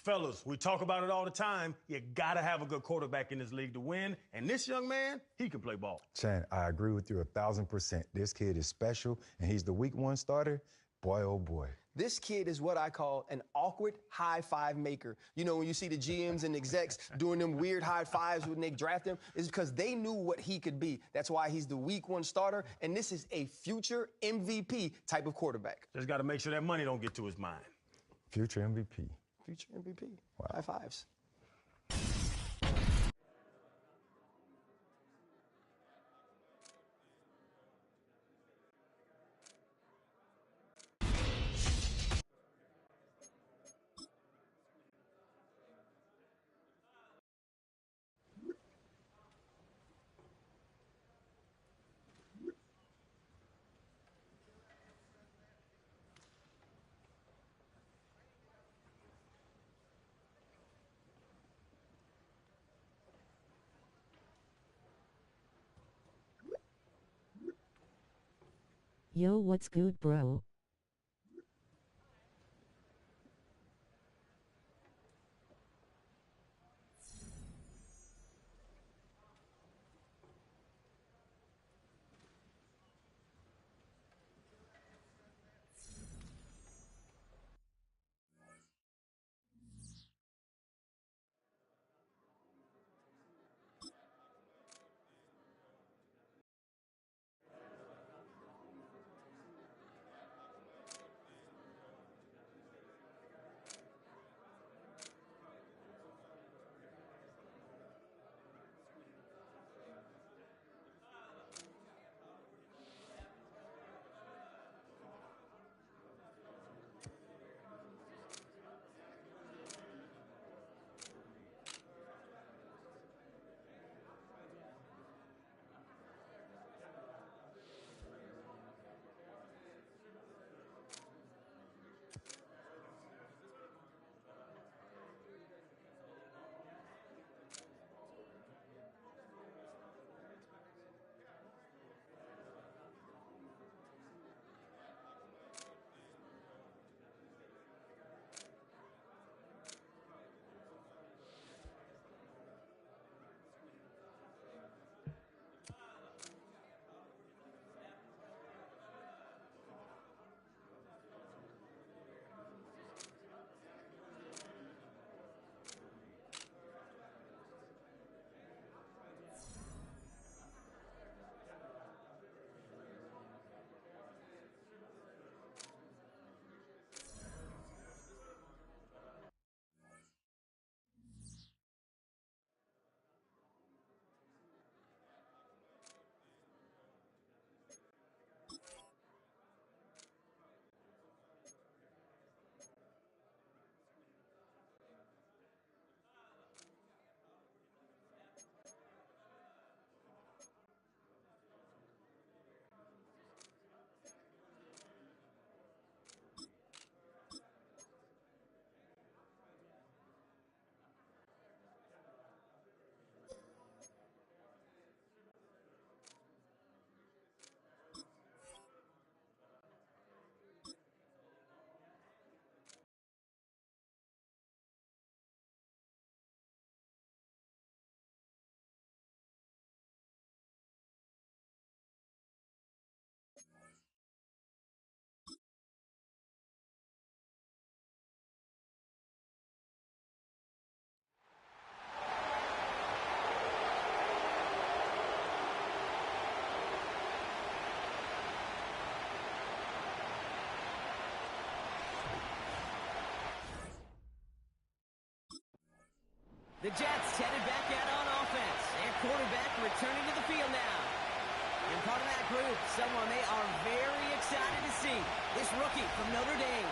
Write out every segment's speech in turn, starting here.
Fellas, we talk about it all the time. You gotta have a good quarterback in this league to win. And this young man, he can play ball. Chan, I agree with you 1,000%. This kid is special, and he's the week 1 starter. Boy, oh boy. This kid is what I call an awkward high five maker. You know, when you see the GMs and execs doing them weird high fives when they draft him, it's because they knew what he could be. That's why he's the week 1 starter, and this is a future MVP type of quarterback. Just gotta make sure that money don't get to his mind. Future MVP. Future MVP. Wow. High fives. Yo, what's good, bro? The Jets headed back out on offense. Their quarterback returning to the field now. And part of that group, someone they are very excited to see, this rookie from Notre Dame.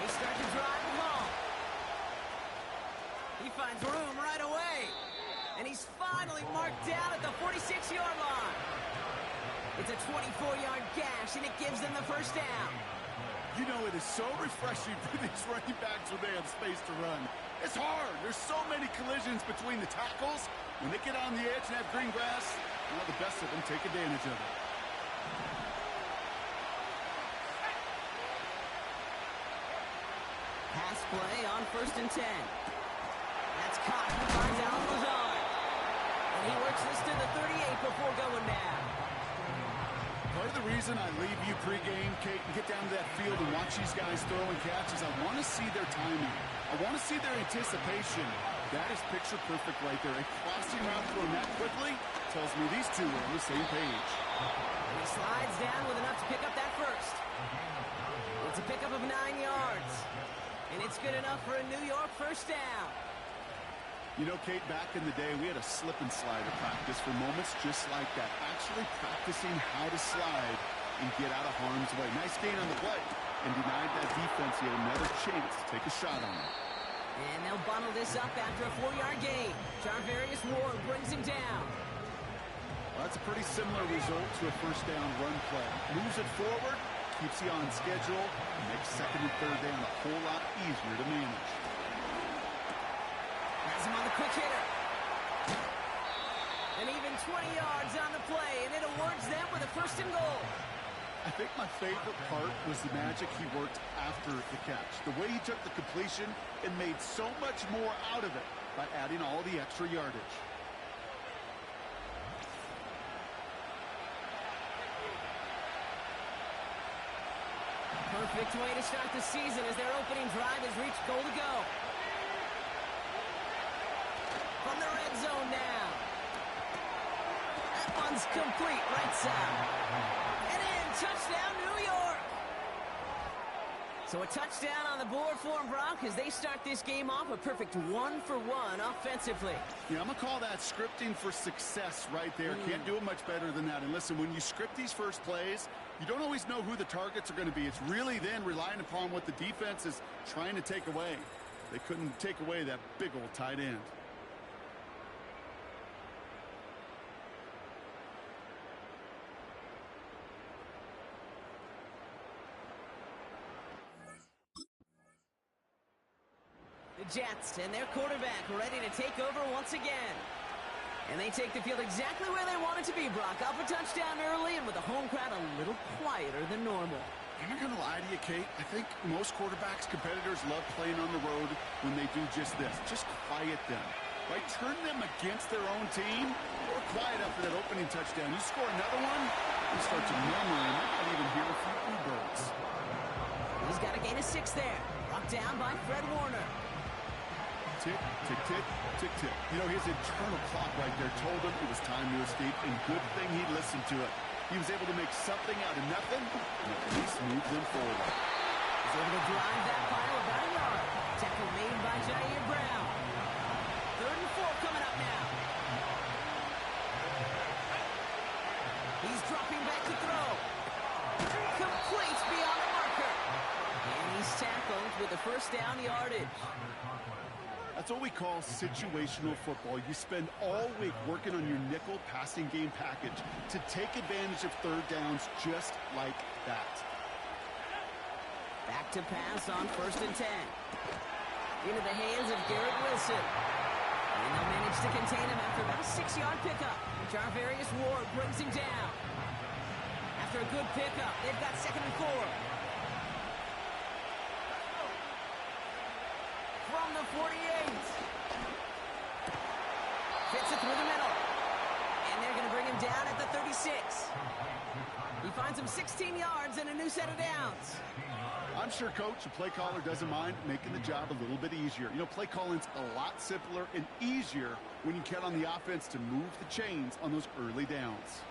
They start to drive the ball. He finds room right away. And he's finally marked down at the 46-yard line. It's a 24-yard gash, and it gives them the first down. You know, it is so refreshing for these running backs when they have space to run. It's hard. There's so many collisions between the tackles. When they get on the edge and have green grass, well, the best of them take advantage of it. Pass play on 1st and 10. That's caught. He finds Alan Lazard. And he works this to the 38 before going down. Part of the reason I leave you pregame, Kate, and get down to that field and watch these guys throw and catch is I want to see their timing. I want to see their anticipation. That is picture perfect right there. A crossing route thrown that quickly tells me these two are on the same page. And he slides down with enough to pick up that first. It's a pickup of 9 yards. And it's good enough for a New York first down. You know, Kate, back in the day, we had a slip and slide at practice for moments just like that. Actually practicing how to slide and get out of harm's way. Nice gain on the play. And denied that defense yet another chance to take a shot on it. And they'll bundle this up after a 4-yard gain. Jarvarius Ward brings him down. Well, that's a pretty similar result to a first down run play. Moves it forward, keeps you on schedule, and makes 2nd and 3rd down a whole lot easier to manage. Has him on the quick hitter. And even 20 yards on the play, and it awards them with a 1st and goal. I think my favorite part was the magic he worked after the catch. The way he took the completion and made so much more out of it by adding all the extra yardage. Perfect way to start the season as their opening drive has reached goal to go. From the red zone now. That one's complete, right side. And in, touchdown, New York. So a touchdown on the board for them, Brock, as they start this game off a perfect 1-for-1 offensively. Yeah, I'm going to call that scripting for success right there. Can't do it much better than that. And listen, when you script these first plays, you don't always know who the targets are going to be. It's really then relying upon what the defense is trying to take away. They couldn't take away that big old tight end. The Jets and their quarterback ready to take over once again. And they take the field exactly where they want it to be, Brock. Up a touchdown early and with the home crowd a little quieter than normal. I'm not going to lie to you, Kate. I think most quarterbacks, competitors love playing on the road when they do just this. Just quiet them. Right? Turn them against their own team or quiet after that opening touchdown. You score another one, you start to murmur and you might even hear a few bluebirds. He's got a gain of 6 there. Brought down by Fred Warner. Tick, tick, tick, tick, tick. You know, his internal clock right there told him it was time to escape, and good thing he listened to it. He was able to make something out of nothing, and at least move them forward. He's able to drive that final about a yard. Tackle made by Jair Brown. 3rd and 4 coming up now. He's dropping back to throw. Complete beyond the marker. And he's tackled with the first down yardage. That's what we call situational football. You spend all week working on your nickel passing game package to take advantage of 3rd downs just like that. Back to pass on 1st and 10. Into the hands of Garrett Wilson. And they'll manage to contain him after about a 6-yard pickup. Jarvarius Ward brings him down. After a good pickup, they've got 2nd and 4. From the 48. Fits it through the middle. And they're going to bring him down at the 36. He finds him 16 yards and a new set of downs. I'm sure, Coach, the play caller doesn't mind making the job a little bit easier. You know, play calling's a lot simpler and easier when you count on the offense to move the chains on those early downs.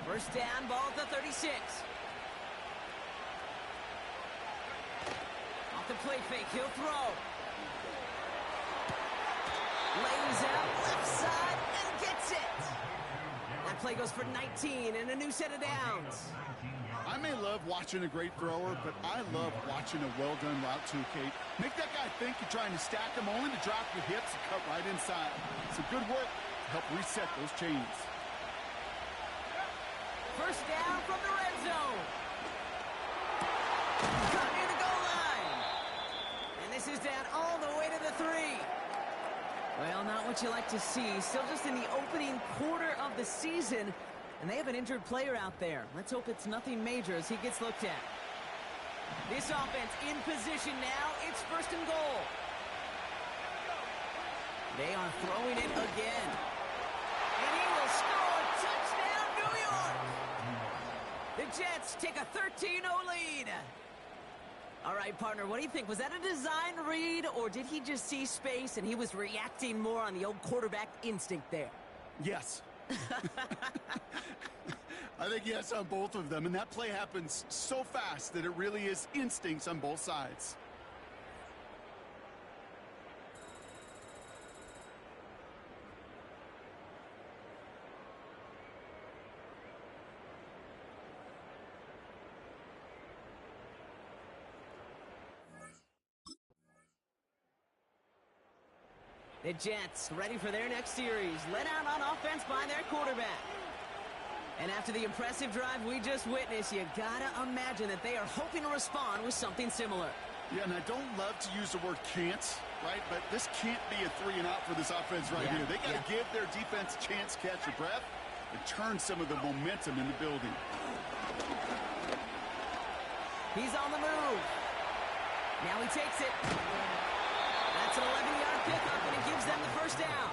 First down, ball at the 36. Off the play fake, he'll throw. Lays out left side and gets it. That play goes for 19 and a new set of downs. I'm may love watching a great thrower, but I love watching a well-done route too, Kate. Make that guy think you're trying to stack him, only to drop your hips and cut right inside. Some good work to help reset those chains. First down from the red zone. Cut near the goal line. And this is down all the way to the 3. Well, not what you like to see. Still just in the opening quarter of the season. And they have an injured player out there. Let's hope it's nothing major as he gets looked at. This offense in position now. It's first and goal. They are throwing it again. And he will score. Touchdown, New York! The Jets take a 13-0 lead. All right, partner, what do you think? Was that a design read, or did he just see space and he was reacting more on the old quarterback instinct there? Yes. I think yes on both of them, and that play happens so fast that it really is instincts on both sides. The Jets ready for their next series, led out on offense by their quarterback. And after the impressive drive we just witnessed, you gotta imagine that they are hoping to respond with something similar. Yeah, and I don't love to use the word can't, right? But this can't be a 3 and out for this offense right here. They gotta give their defense a chance to catch their breath and turn some of the momentum in the building. He's on the move. Now he takes it. That's an 11-yard pickup, and it gives them the first down.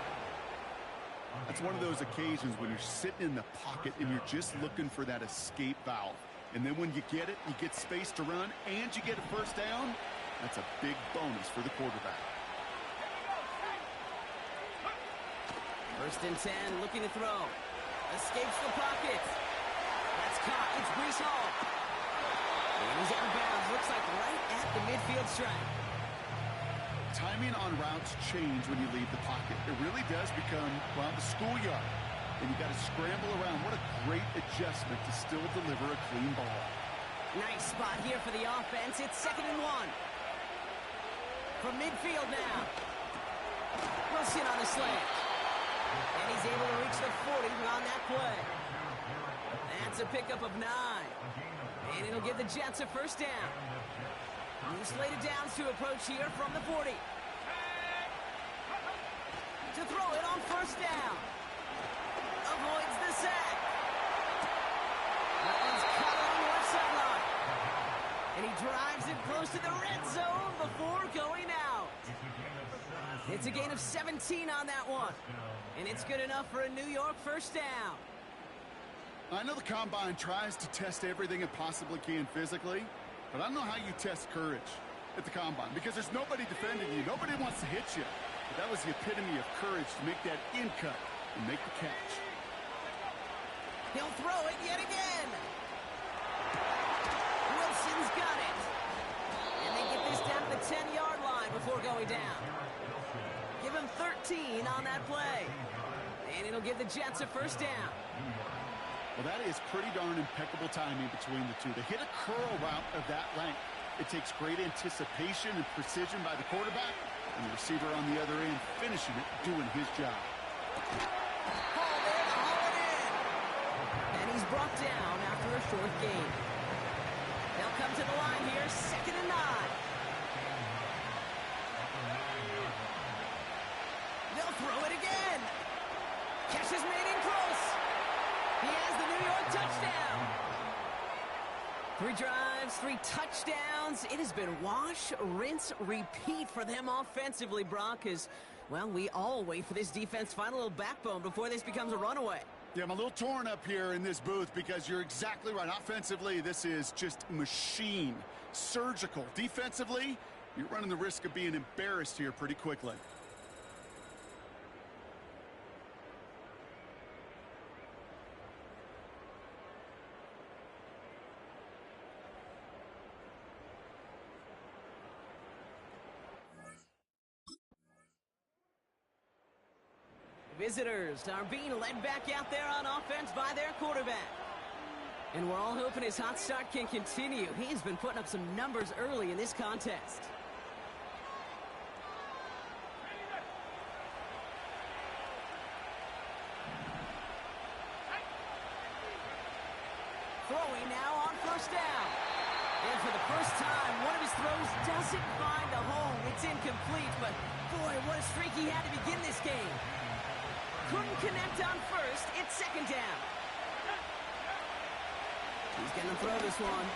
That's one of those occasions when you're sitting in the pocket and you're just looking for that escape valve. And then when you get it, you get space to run, and you get a first down. That's a big bonus for the quarterback. First and 10, looking to throw. Escapes the pocket. That's caught. It's Breece Hall. And he's out of bounds. Looks like right at the midfield stripe. Timing on routes change when you leave the pocket. It really does become, well, the schoolyard. And you got to scramble around. What a great adjustment to still deliver a clean ball. Nice spot here for the offense. It's 2nd and 1. From midfield now. Wilson on the slant. And he's able to reach the 40 on that play. That's a pickup of 9. And it'll give the Jets a first down. New slated downs to approach here from the 40. To throw it on first down. Avoids the sack. That one's caught on the left sideline. And he drives it close to the red zone before going out. It's a gain of 17 on that one. And it's good enough for a New York first down. I know the Combine tries to test everything it possibly can physically, but I don't know how you test courage at the Combine, because there's nobody defending you. Nobody wants to hit you. But that was the epitome of courage to make that in cut and make the catch. He'll throw it yet again. Wilson's got it. And they get this down to the 10-yard line before going down. Give him 13 on that play. And it'll give the Jets a first down. Well, that is pretty darn impeccable timing between the two. To hit a curl route of that length, it takes great anticipation and precision by the quarterback, and the receiver on the other end finishing it, doing his job. Haul it in. And he's brought down after a short gain. They'll come to the line here, 2nd and 9. They'll throw it again. Catch is made in close. He has the New York touchdown. 3 drives, 3 touchdowns. It has been wash, rinse, repeat for them offensively, Brock, as, well, we all wait for this defense to find a little backbone before this becomes a runaway. Yeah, I'm a little torn up here in this booth because you're exactly right. Offensively, this is just machine, surgical. Defensively, you're running the risk of being embarrassed here pretty quickly. Visitors are being led back out there on offense by their quarterback. And we're all hoping his hot start can continue. He's been putting up some numbers early in this contest. Throwing now on first down. And for the first time, one of his throws doesn't find a home. It's incomplete, but boy, what a streak he had to begin this game. Couldn't connect on first. It's second down. He's going to throw this one.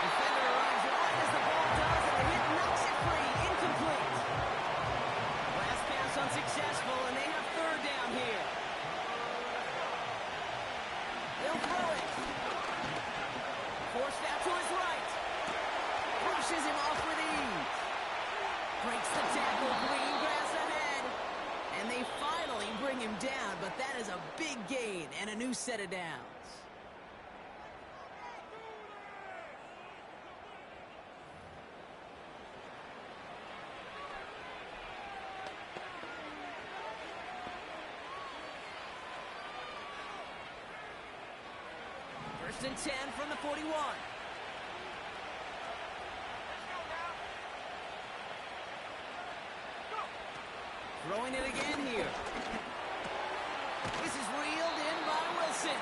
Defender arrives right as the ball does, and the hit knocks it free. Incomplete. Last pass unsuccessful, and they have third down here. They'll throw it. Forced out to his right. Pushes him off with ease. Breaks the tackle. Green grass ahead. And they finally bring him down, but that is a big gain and a new set of downs. First and 10 from the 41. Throwing it again here. This is reeled in by Wilson.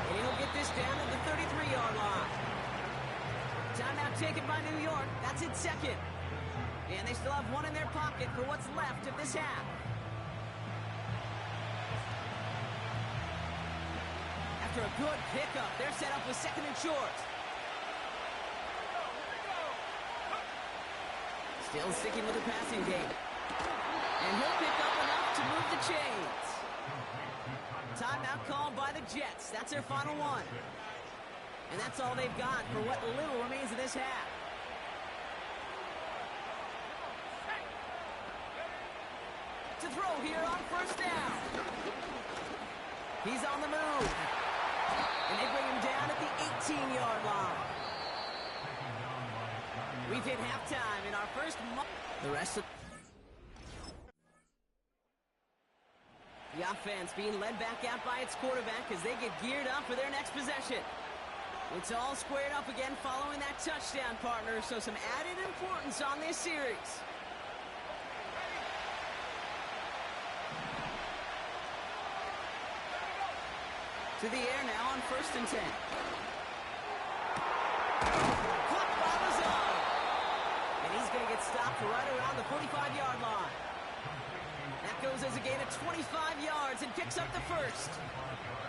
And he'll get this down at the 33-yard line. Timeout taken by New York. That's its second. And they still have one in their pocket for what's left of this half. After a good pickup, they're set up with second and short. Still sticking with the passing game. And he'll pick up enough to move the chains. Timeout called by the Jets. That's their final one. And that's all they've got for what little remains of this half. To throw here on first down. He's on the move. And they bring him down at the 18-yard line. We've hit halftime in our first month. The rest of the offense being led back out by its quarterback as they get geared up for their next possession. It's all squared up again following that touchdown, partner, so some added importance on this series. To the air now on first and 10. Clock follows on. And he's going to get stopped right around the 45-yard line. That goes as a gain of 25 yards and picks up the first.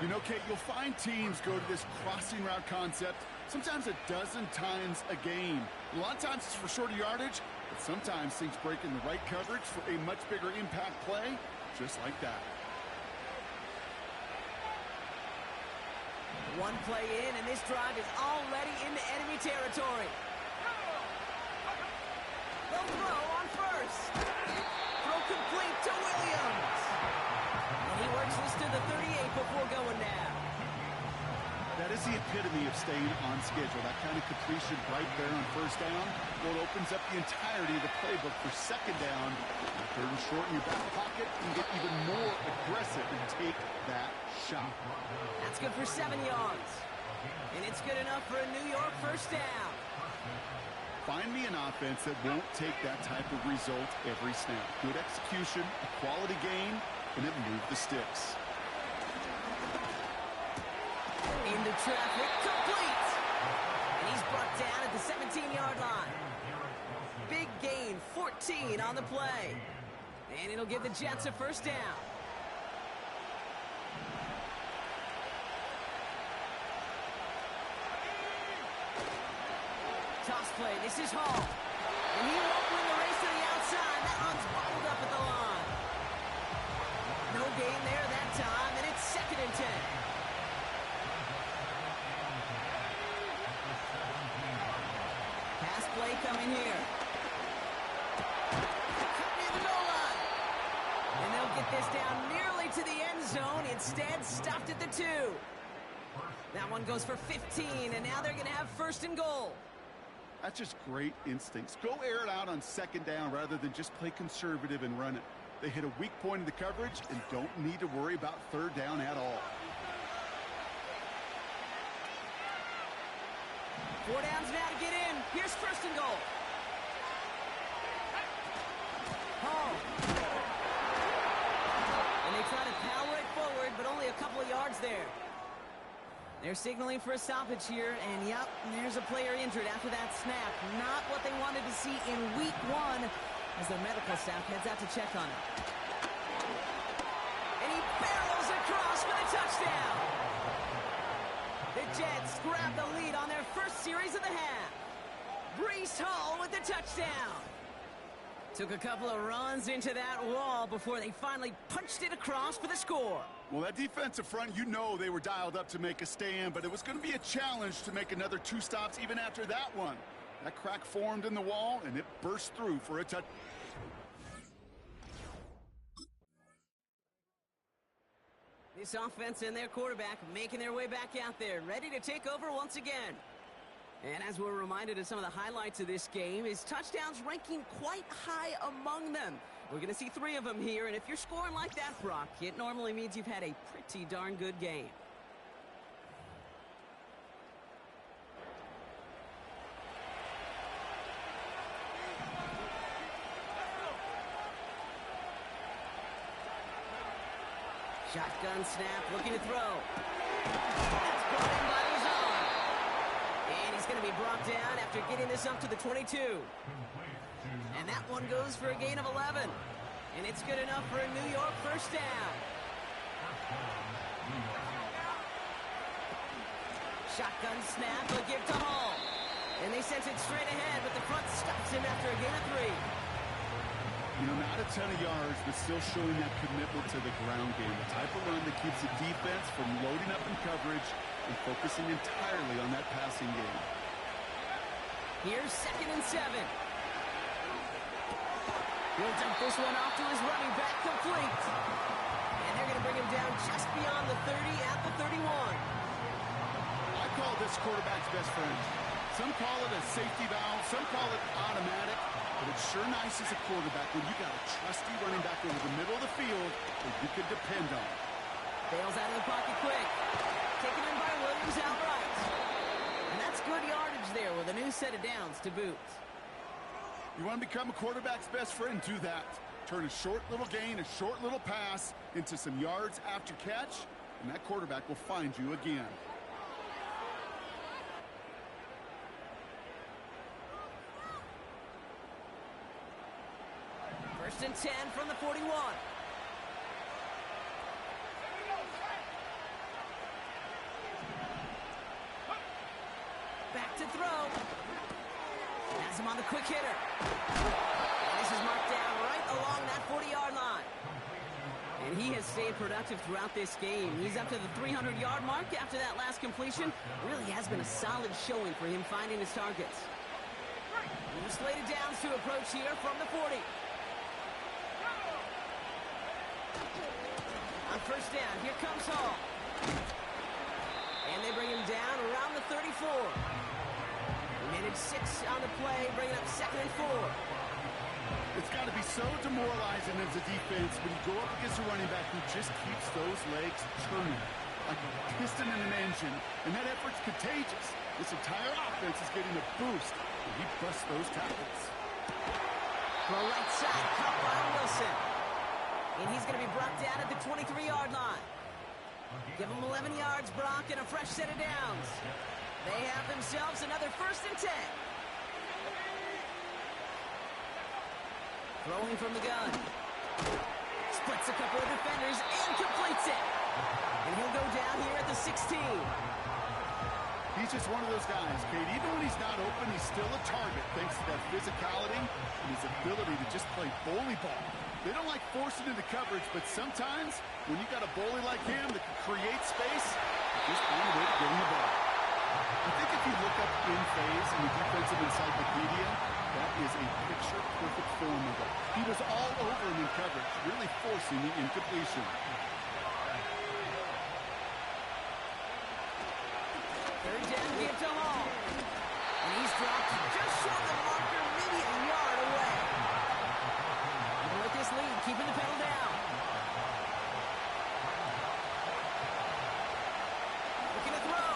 You know, Kate, you'll find teams go to this crossing route concept sometimes a dozen times a game. A lot of times it's for shorter yardage, but sometimes things break in the right coverage for a much bigger impact play, just like that. One play in, and this drive is already into enemy territory. They'll throw on first. Throw complete to Williams. And he works this to the 38 before going down. That is the epitome of staying on schedule. That kind of completion right there on first down. Well, it opens up the entirety of the playbook for second down. Third and short in your back pocket. You can get even more aggressive and take that shot. That's good for 7 yards. And it's good enough for a New York first down. Find me an offense that won't take that type of result every snap. Good execution, a quality game, and it moved the sticks. Into traffic, complete. And he's brought down at the 17-yard line. Big gain, 14 on the play. And it'll give the Jets a first down. Toss play, this is Hall. And he won't win the race to the outside. That one's bobbled up at the line. No gain there that time, and it's second and 10. Pass play coming here. Cut near the goal line. And they'll get this down nearly to the end zone. Instead, stopped at the 2. That one goes for 15, and now they're going to have first and goal. That's just great instincts. Go air it out on second down rather than just play conservative and run it. They hit a weak point in the coverage and don't need to worry about third down at all. 4 downs now to get in. Here's first and goal. Hall. And they try to power it forward, but only a couple of yards there. They're signaling for a stoppage here, and yep, there's a player injured after that snap. Not what they wanted to see in week 1 as the medical staff heads out to check on him. And he barrels across for the touchdown. The Jets grab the lead on their first series of the half. Breece Hall with the touchdown. Took a couple of runs into that wall before they finally punched it across for the score. Well, that defensive front, you know they were dialed up to make a stand, but it was going to be a challenge to make another 2 stops even after that one. That crack formed in the wall, and it burst through for a touch. This offense and their quarterback making their way back out there, ready to take over once again. And as we're reminded of some of the highlights of this game, is touchdowns ranking quite high among them. We're going to see 3 of them here, and if you're scoring like that, Brock, it normally means you've had a pretty darn good game. Shotgun snap, looking to throw. That's brought in by Lazard. And he's going to be brought down after getting this up to the 22. And that one goes for a gain of 11. And it's good enough for a New York first down. Shotgun snap, a give to Hall. And they sent it straight ahead, but the front stops him after a gain of 3. You know, not a ton of yards, but still showing that commitment to the ground game. The type of run that keeps the defense from loading up in coverage and focusing entirely on that passing game. Here's 2nd and 7. He'll dump this one off to his running back, complete. And they're going to bring him down just beyond the 30 at the 31. I call this quarterback's best friend. Some call it a safety valve, some call it automatic. But it's sure nice as a quarterback when you got a trusty running back over the middle of the field that you can depend on. Bails out of the pocket quick. Taken in by Williams outright. And that's good yardage there with a new set of downs to boot. You want to become a quarterback's best friend? Do that. Turn a short little gain, a short little pass into some yards after catch, and that quarterback will find you again. First and 10 from the 41. Back to throw. Has him on the quick hitter. And this is marked down right along that 40-yard line. And he has stayed productive throughout this game. He's up to the 300-yard mark after that last completion. Really has been a solid showing for him finding his targets. New slated downs to approach here from the 40. On first down, here comes Hall. And they bring him down around the 34. Minute 6 on the play, bringing up 2nd and 4. It's got to be so demoralizing as a defense when you go up against a running back who just keeps those legs turning like a piston in an engine, and that effort's contagious. This entire offense is getting a boost when he busts those tackles. The right side, caught by Wilson. And he's going to be brought down at the 23-yard line. Give him 11 yards, Brock, and a fresh set of downs. They have themselves another 1st and 10. Throwing from the gun. Splits a couple of defenders and completes it. And he'll go down here at the 16. He's just one of those guys, Kate. Even when he's not open, he's still a target thanks to that physicality and his ability to just play bully ball. They don't like forcing into coverage, but sometimes when you got a bully like him that can create space, just find a way to get him the ball. I think if you look up in phase in the defensive encyclopedia, that is a picture-perfect film of it. He was all over him in coverage, really forcing the incompletion. Third down, give to Hall. And he's dropped just short of the marker, maybe a yard away. Even with this lead, keeping the pedal down. Looking to throw.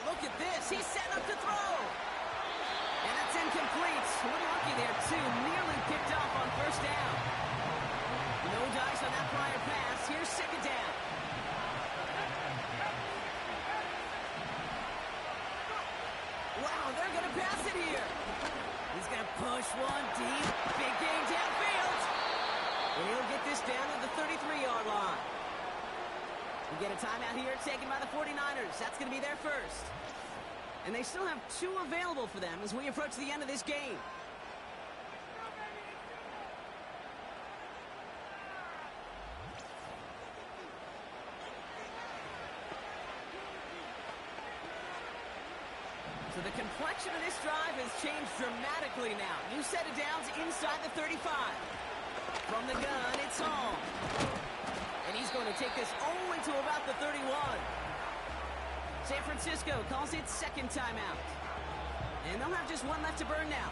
look at this. He's set up to throw. And that's incomplete. We're lucky there, too. Nearly picked off on first down. No dice on that prior pass. Here's second down. Wow, they're going to pass it here. He's going to push one deep. Big game downfield. And he'll get this down to the 33-yard line. We get a timeout here taken by the 49ers. That's going to be their first. And they still have 2 available for them as we approach the end of this game. So the complexion of this drive has changed dramatically now. New set of downs inside the 35. From the gun, it's Hall. And he's going to take this only to about the 31. San Francisco calls it second timeout. And they'll have just 1 left to burn now.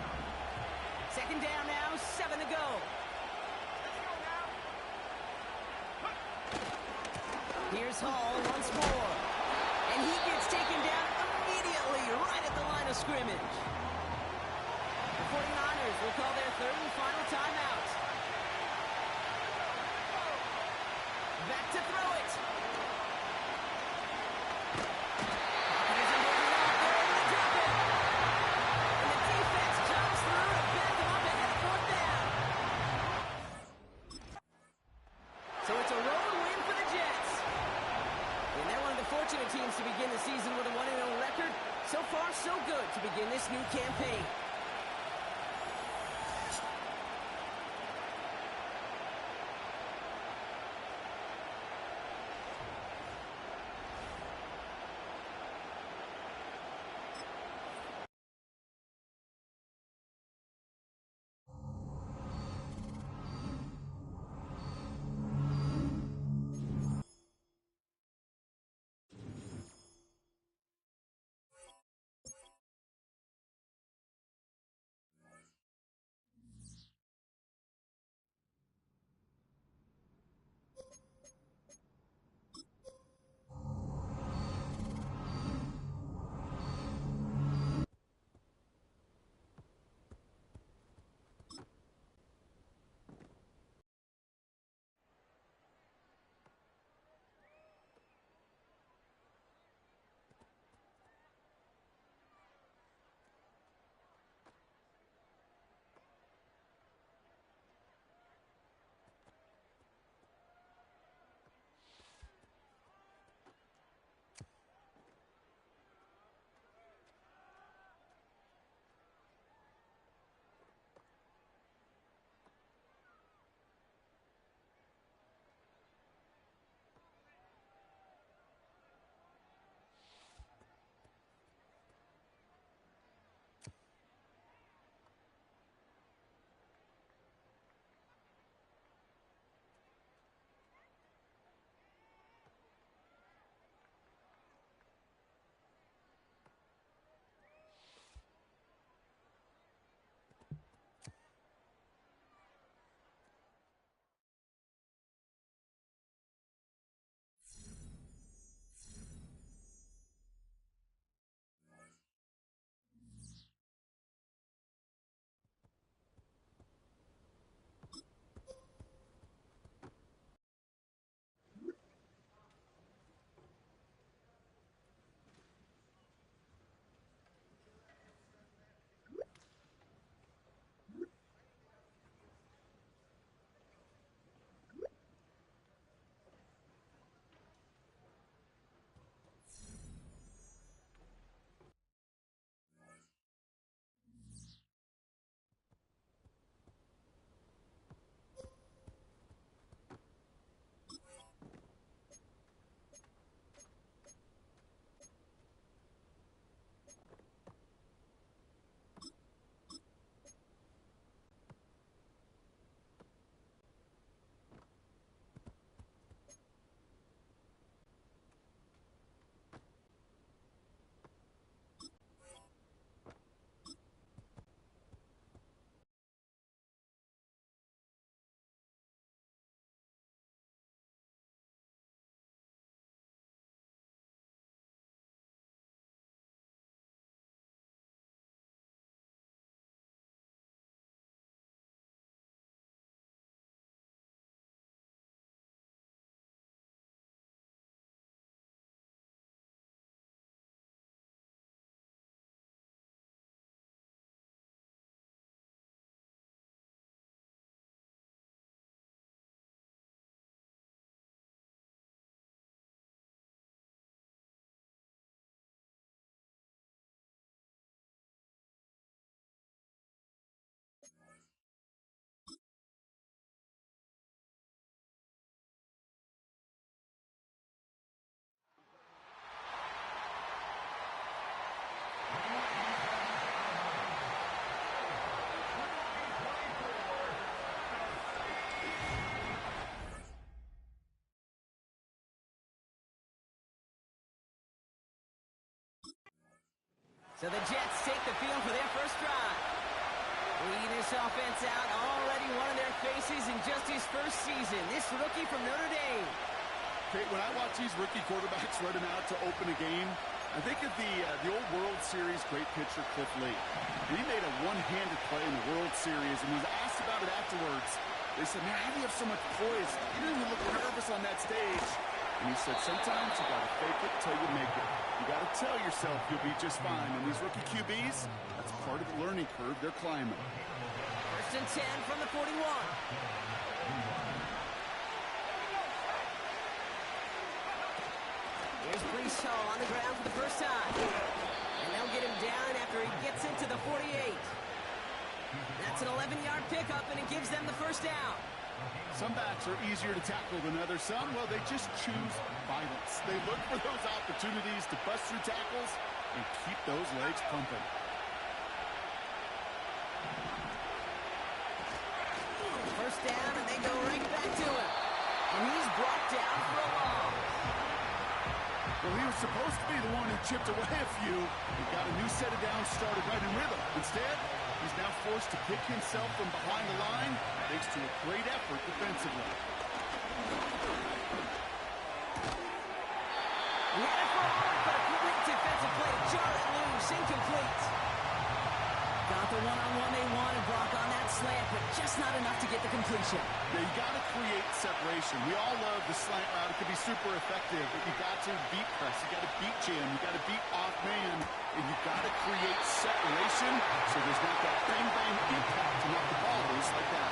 Second down now, 7 to go. Here's Hall once more. And he gets taken down immediately right at the line of scrimmage. The 49ers will call their third and final timeout. Back to throw it. And the defense comes through to back him up ahead of fourth down. So it's a road win for the Jets. And they're one of the fortunate teams to begin the season with a 1-0 record. So far, so good to begin this new campaign. So the Jets take the field for their first drive. Leading this offense out, already one of their faces in just his first season. This rookie from Notre Dame. Okay, when I watch these rookie quarterbacks running out to open a game, I think of the old World Series great pitcher Cliff Lee. And he made a one-handed play in the World Series, and he was asked about it afterwards. They said, man, how do you have so much poise? You didn't even look nervous on that stage. And he said, sometimes you got to fake it till you make it. You got to tell yourself you'll be just fine. And these rookie QBs, that's part of the learning curve they're climbing. First and 10 from the 41. Here's Brees Hall on the ground for the first time. And they'll get him down after he gets into the 48. That's an 11-yard pickup, and it gives them the first down. Some backs are easier to tackle than others. Some, well, they just choose violence. They look for those opportunities to bust through tackles and keep those legs pumping. First down, and they go right back to him. And he's brought down for a loss. Well, he was supposed to be the one who chipped away a few. He got a new set of downs started right in rhythm. Instead, he's now forced to pick himself from behind the line thanks to a great effort defensively. He had it for a moment, but a great defensive play to jar it loose, incomplete. Got the one-on-one they wanted, Brock, on that slant, but just not enough to get the completion. Yeah, you got to create separation. We all love the slant route. It can be super effective, but you got to beat press. You got to beat jam. You got to beat off man, and you got to create separation so there's not that bang-bang impact to knock the ball loose like that.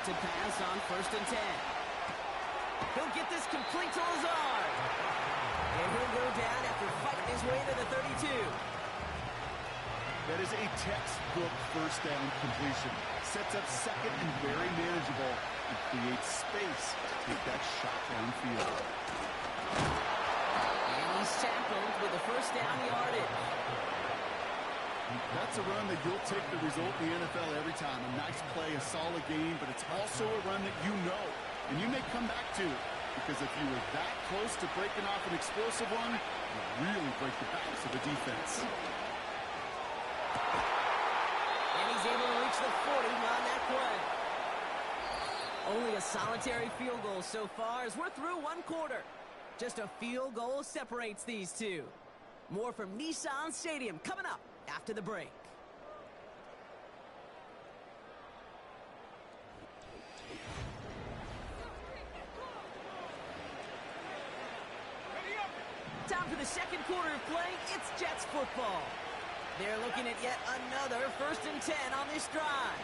To pass on first and 10. He'll get this complete to Lazard. And he'll go down after fighting his way to the 32. That is a textbook first down completion. Sets up second and very manageable and creates space to take that shot downfield. And he's tackled with the first down yardage. That's a run that you'll take the result in the NFL every time. A nice play, a solid game, but it's also a run that you know and you may come back to, because if you were that close to breaking off an explosive one, you really break the backs of the defense. And he's able to reach the 40 on that play. Only a solitary field goal so far as we're through one quarter. Just a field goal separates these two. More from Nissan Stadium coming up after the break. Time for the second quarter of play. It's Jets football. They're looking at yet another first and 10 on this drive.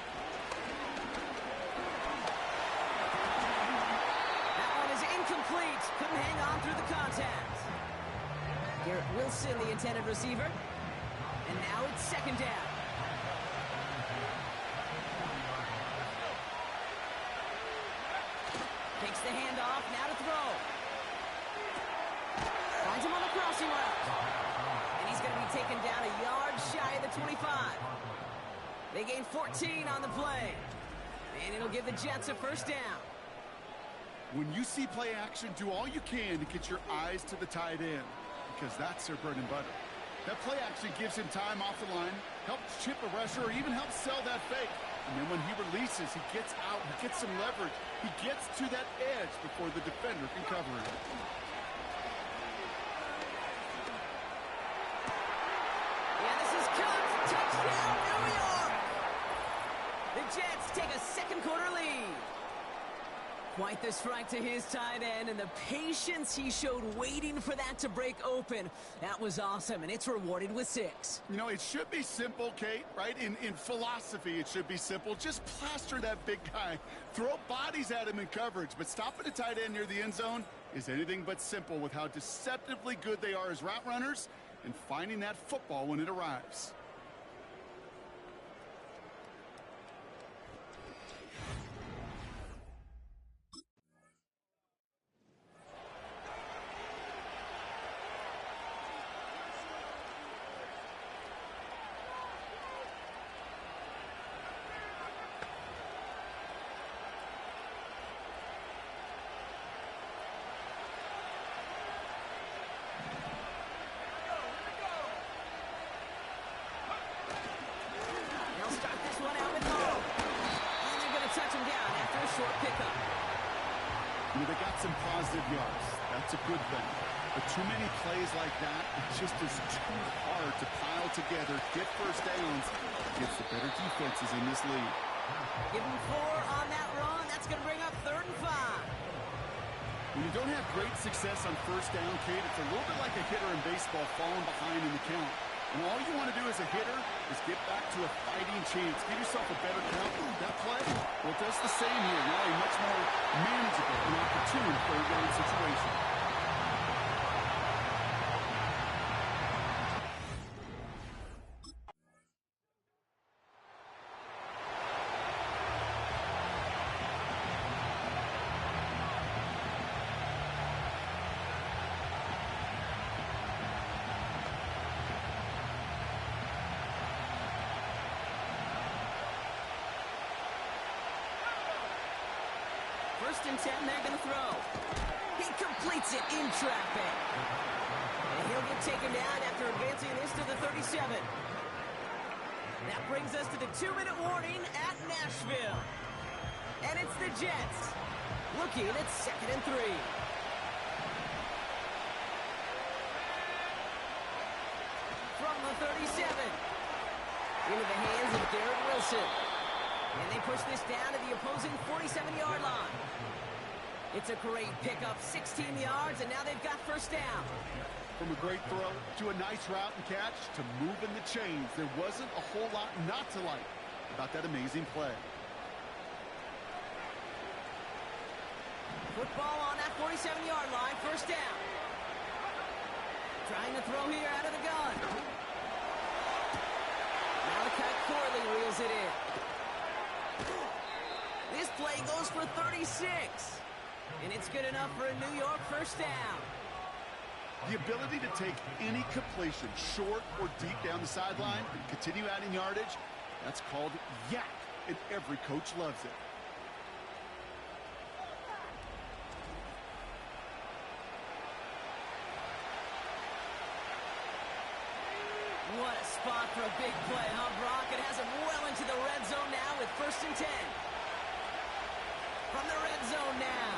That one is incomplete. Couldn't hang on through the contact. Garrett Wilson, the intended receiver. And now it's second down. Takes the handoff, now to throw. Finds him on the crossing route. And he's going to be taken down a yard shy of the 25. They gain 14 on the play. And it'll give the Jets a first down. When you see play action, do all you can to get your eyes to the tight end, because that's their bread and butter. That play action gives him time off the line, helps chip a rusher, or even helps sell that fake. And then when he releases, he gets out, he gets some leverage. He gets to that edge before the defender can cover him. Yeah, this is good. Touchdown, New York! The Jets take a second quarter lead. Quite the strike to his tight end, and the patience he showed waiting for that to break open. That was awesome, and it's rewarded with 6. You know, it should be simple, Kate, right? In philosophy, it should be simple. Just plaster that big guy. Throw bodies at him in coverage, but stopping a tight end near the end zone is anything but simple with how deceptively good they are as route runners and finding that football when it arrives. They got some positive yards. That's a good thing. But too many plays like that, it just is too hard to pile together, get first downs against the better defenses in this league. Give him 4 on that run. That's going to bring up 3rd and 5. When you don't have great success on first down, Kate, it's a little bit like a hitter in baseball falling behind in the count. And all you want to do as a hitter is get back to a fighting chance. Give yourself a better count. That play, well, it does the same here. Now a much more manageable and opportune third down situation. First and 10, they're going to throw. He completes it in traffic. And he'll get taken down after advancing this to the 37. That brings us to the 2-minute warning at Nashville. And it's the Jets looking at 2nd and 3. From the 37. Into the hands of Garrett Wilson. And they push this down to the opposing 47-yard line. It's a great pickup, 16 yards, and now they've got first down. From a great throw to a nice route and catch to moving the chains, there wasn't a whole lot not to like about that amazing play. Football on that 47-yard line, first down. Trying to throw here out of the gun. Malachi Corley reels it in. This play goes for 36. And it's good enough for a New York first down. The ability to take any completion, short or deep down the sideline, and continue adding yardage, that's called yak, and every coach loves it. What a spot for a big play, huh, Brock? It has him well into the red zone now with 1st and 10. From the red zone now.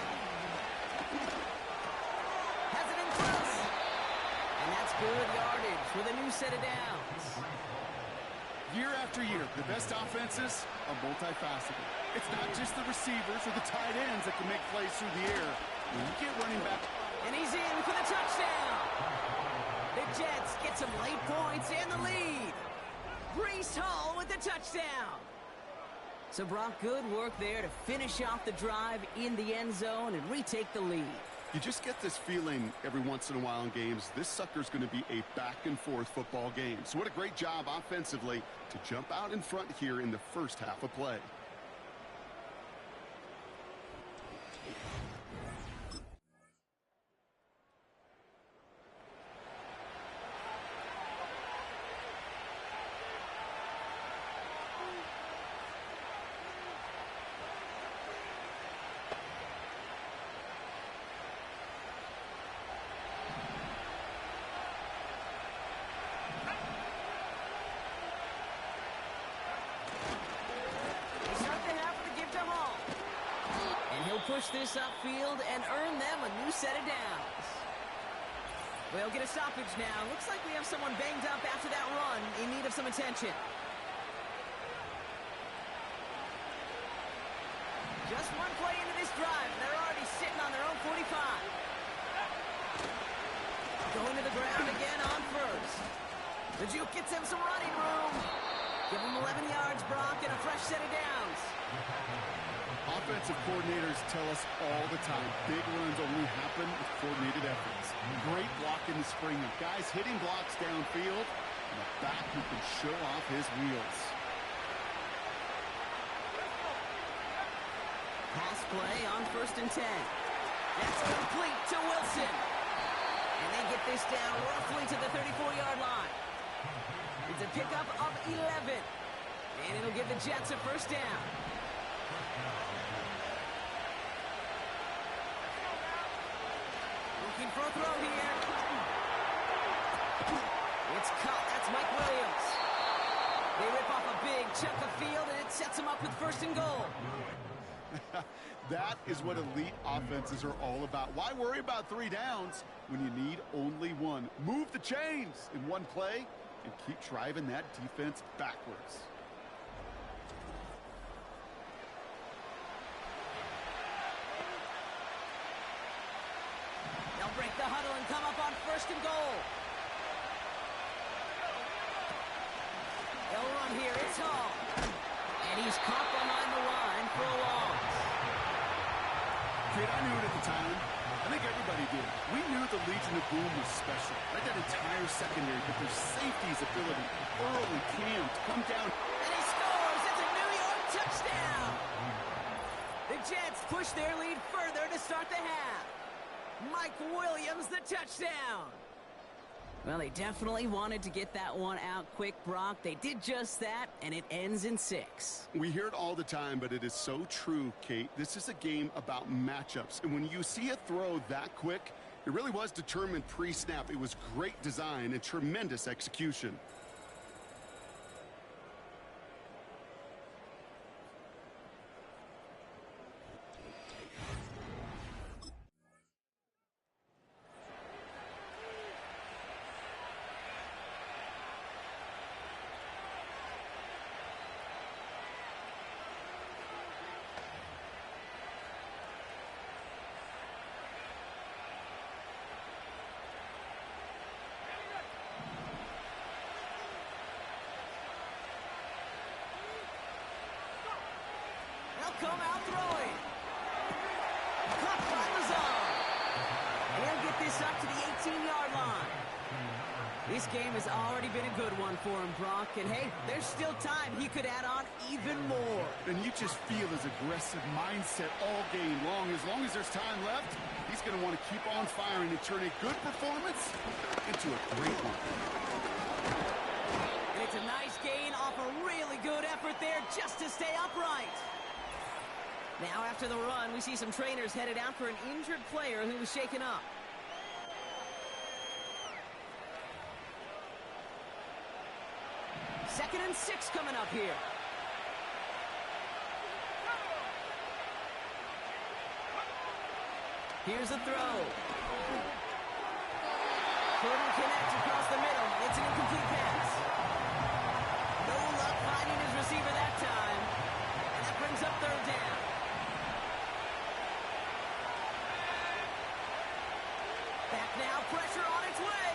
Has it in close. And that's good yardage with a new set of downs. Year after year, the best offenses are multifaceted. It's not just the receivers or the tight ends that can make plays through the air. When you get running back. And he's in for the touchdown. The Jets get some late points and the lead. Breece Hall with the touchdown. So, Brock, good work there to finish off the drive in the end zone and retake the lead. You just get this feeling every once in a while in games, this sucker's going to be a back-and-forth football game. So what a great job offensively to jump out in front here in the first half of play. Push this upfield and earn them a new set of downs. We'll get a stoppage now. Looks like we have someone banged up after that run in need of some attention. Just one play into this drive, and they're already sitting on their own 45. Going to the ground again on first. The juke gets him some running room. Give him 11 yards, Brock, and a fresh set of downs. Offensive coordinators tell us all the time, big runs only happen with coordinated efforts. Great block in the spring. Guys hitting blocks downfield, and a back who can show off his wheels. Pass play on 1st and 10. That's complete to Wilson. And they get this down roughly to the 34-yard line. It's a pickup of 11. And it'll give the Jets a first down. Looking for a throw here. It's caught. That's Mike Williams. They rip off a big chunk of field, and it sets them up with 1st and goal. That is what elite offenses are all about. Why worry about 3 downs when you need only 1? Move the chains in one play and keep driving that defense backwards. They'll break the huddle and come up on 1st and goal. They'll run here. It's Hall. And he's caught behind the line for a loss. Kid, I knew it at the time. I think everybody did. We knew the Legion of Boom was special. Right, that entire secondary, but their safety's ability, early cam to come down. And he scores. It's a New York touchdown. The Jets push their lead further to start the half. Mike Williams, the touchdown. Well, they definitely wanted to get that one out quick, Brock. They did just that, and it ends in 6. We hear it all the time, but it is so true, Kate. This is a game about matchups. And when you see a throw that quick, it really was determined pre-snap. It was great design and tremendous execution. Come out throwing. Caught by Lazar. He'll get this up to the 18-yard line. This game has already been a good one for him, Brock. And, hey, there's still time. He could add on even more. And you just feel his aggressive mindset all game long. As long as there's time left, he's going to want to keep on firing and turn a good performance into a great one. And it's a nice gain off a really good effort there just to stay upright. Now, after the run, we see some trainers headed out for an injured player who was shaken up. Second and 6 coming up here. Here's a throw. Couldn't connect across the middle. It's an incomplete pass. No luck finding his receiver that time. And that brings up 3rd down. Back now, pressure on its way.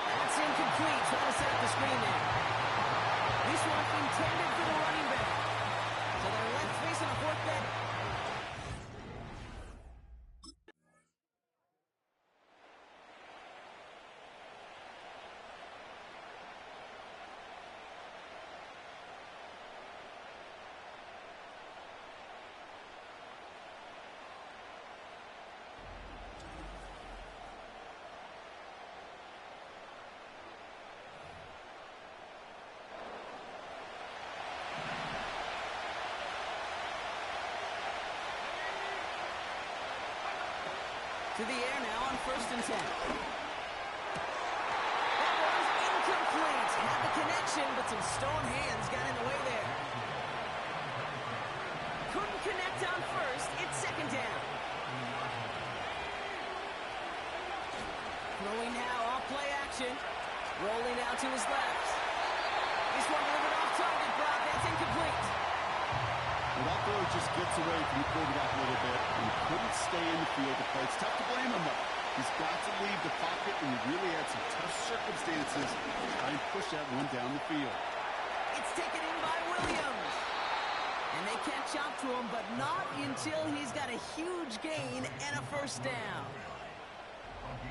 That's incomplete. Trying to set up the screen there. This one intended for the running back. So they're left facing a 4th down. To the air now on 1st and 10. That was incomplete. Had the connection, but some stone hands got in the way there. Couldn't connect on 1st. It's 2nd down. Throwing now off play action. Rolling out to his left. This one delivered off target, Brock. That's incomplete. Well, that throw just gets away from the quarterback a little bit and couldn't stay in the field to play. It's tough to blame him, though. He's got to leave the pocket, and he really had some tough circumstances to try and push that one down the field. It's taken in by Williams. And they catch up to him, but not until he's got a huge gain and a first down.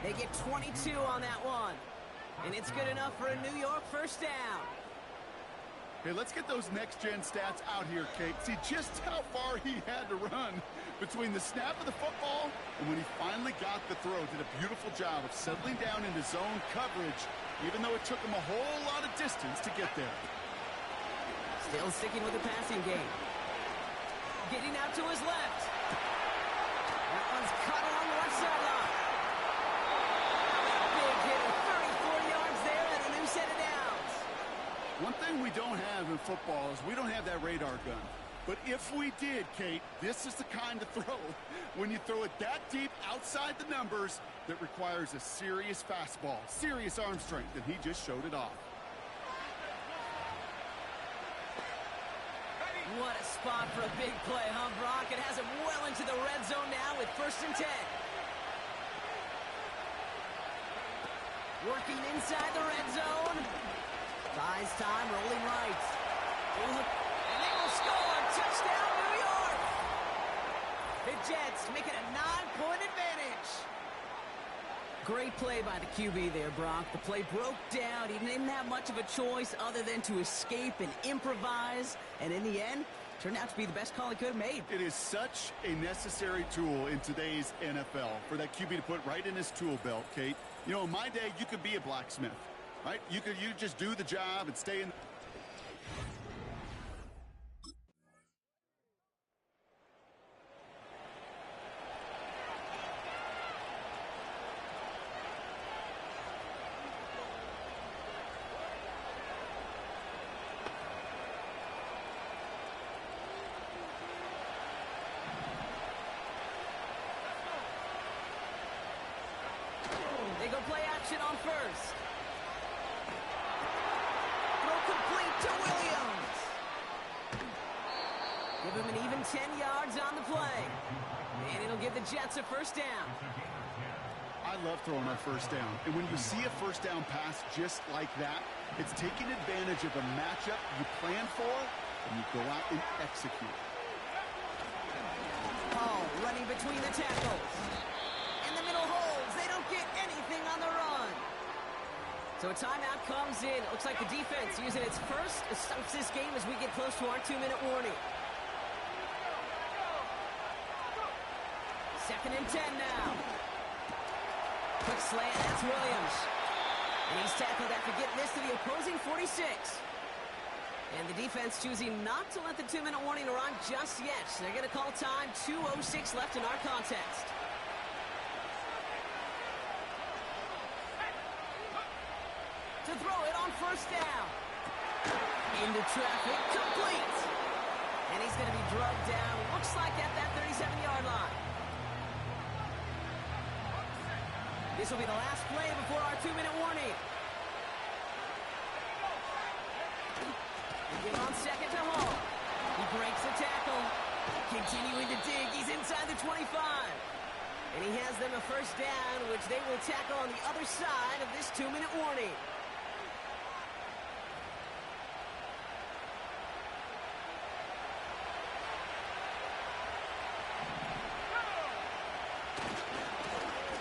They get 22 on that one. And it's good enough for a New York first down. Hey, let's get those next-gen stats out here, Kate. See just how far he had to run between the snap of the football and when he finally got the throw. Did a beautiful job of settling down into zone coverage, even though it took him a whole lot of distance to get there. Still sticking with the passing game. Getting out to his left. That one's cut along the left sideline. Big hit of 34 yards there and a new set of downs. One thing we don't have in football is we don't have that radar gun. But if we did, Kate, this is the kind of throw, when you throw it that deep outside the numbers, that requires a serious fastball, serious arm strength, and he just showed it off. What a spot for a big play, huh, Brock? It has him well into the red zone now with 1st and 10. Working inside the red zone. Buys time, rolling right. And they will score. Touchdown, New York. The Jets make it a 9-point advantage. Great play by the QB there, Brock. The play broke down. He didn't have much of a choice other than to escape and improvise. And in the end, turned out to be the best call he could have made. It is such a necessary tool in today's NFL for that QB to put right in his tool belt, Kate. You know, in my day, you could be a blacksmith, right? You just do the job and stay in. They go play action on first. Throw complete to Williams. Give him an even 10 yards on the play. And it'll give the Jets a first down. I love throwing our first down. And when you see a first down pass just like that, it's taking advantage of a matchup you plan for, and you go out and execute. Paul running between the tackles. In the middle holds. They don't get anything on the run. So a timeout comes in. It looks like the defense using its first stops this game as we get close to our 2-minute warning. 2nd and 10 now. Quick slant, that's Williams. And he's tackled after getting this to the opposing 46. And the defense choosing not to let the 2-minute warning run just yet. So they're going to call time. 2:06 left in our contest. To throw it on first down. Into traffic, complete. And he's going to be drugged down, looks like at that 37-yard line. This will be the last play before our 2-minute warning. They give on 2nd to Hall. He breaks the tackle. Continuing to dig, he's inside the 25. And he has them a first down, which they will tackle on the other side of this 2-minute warning.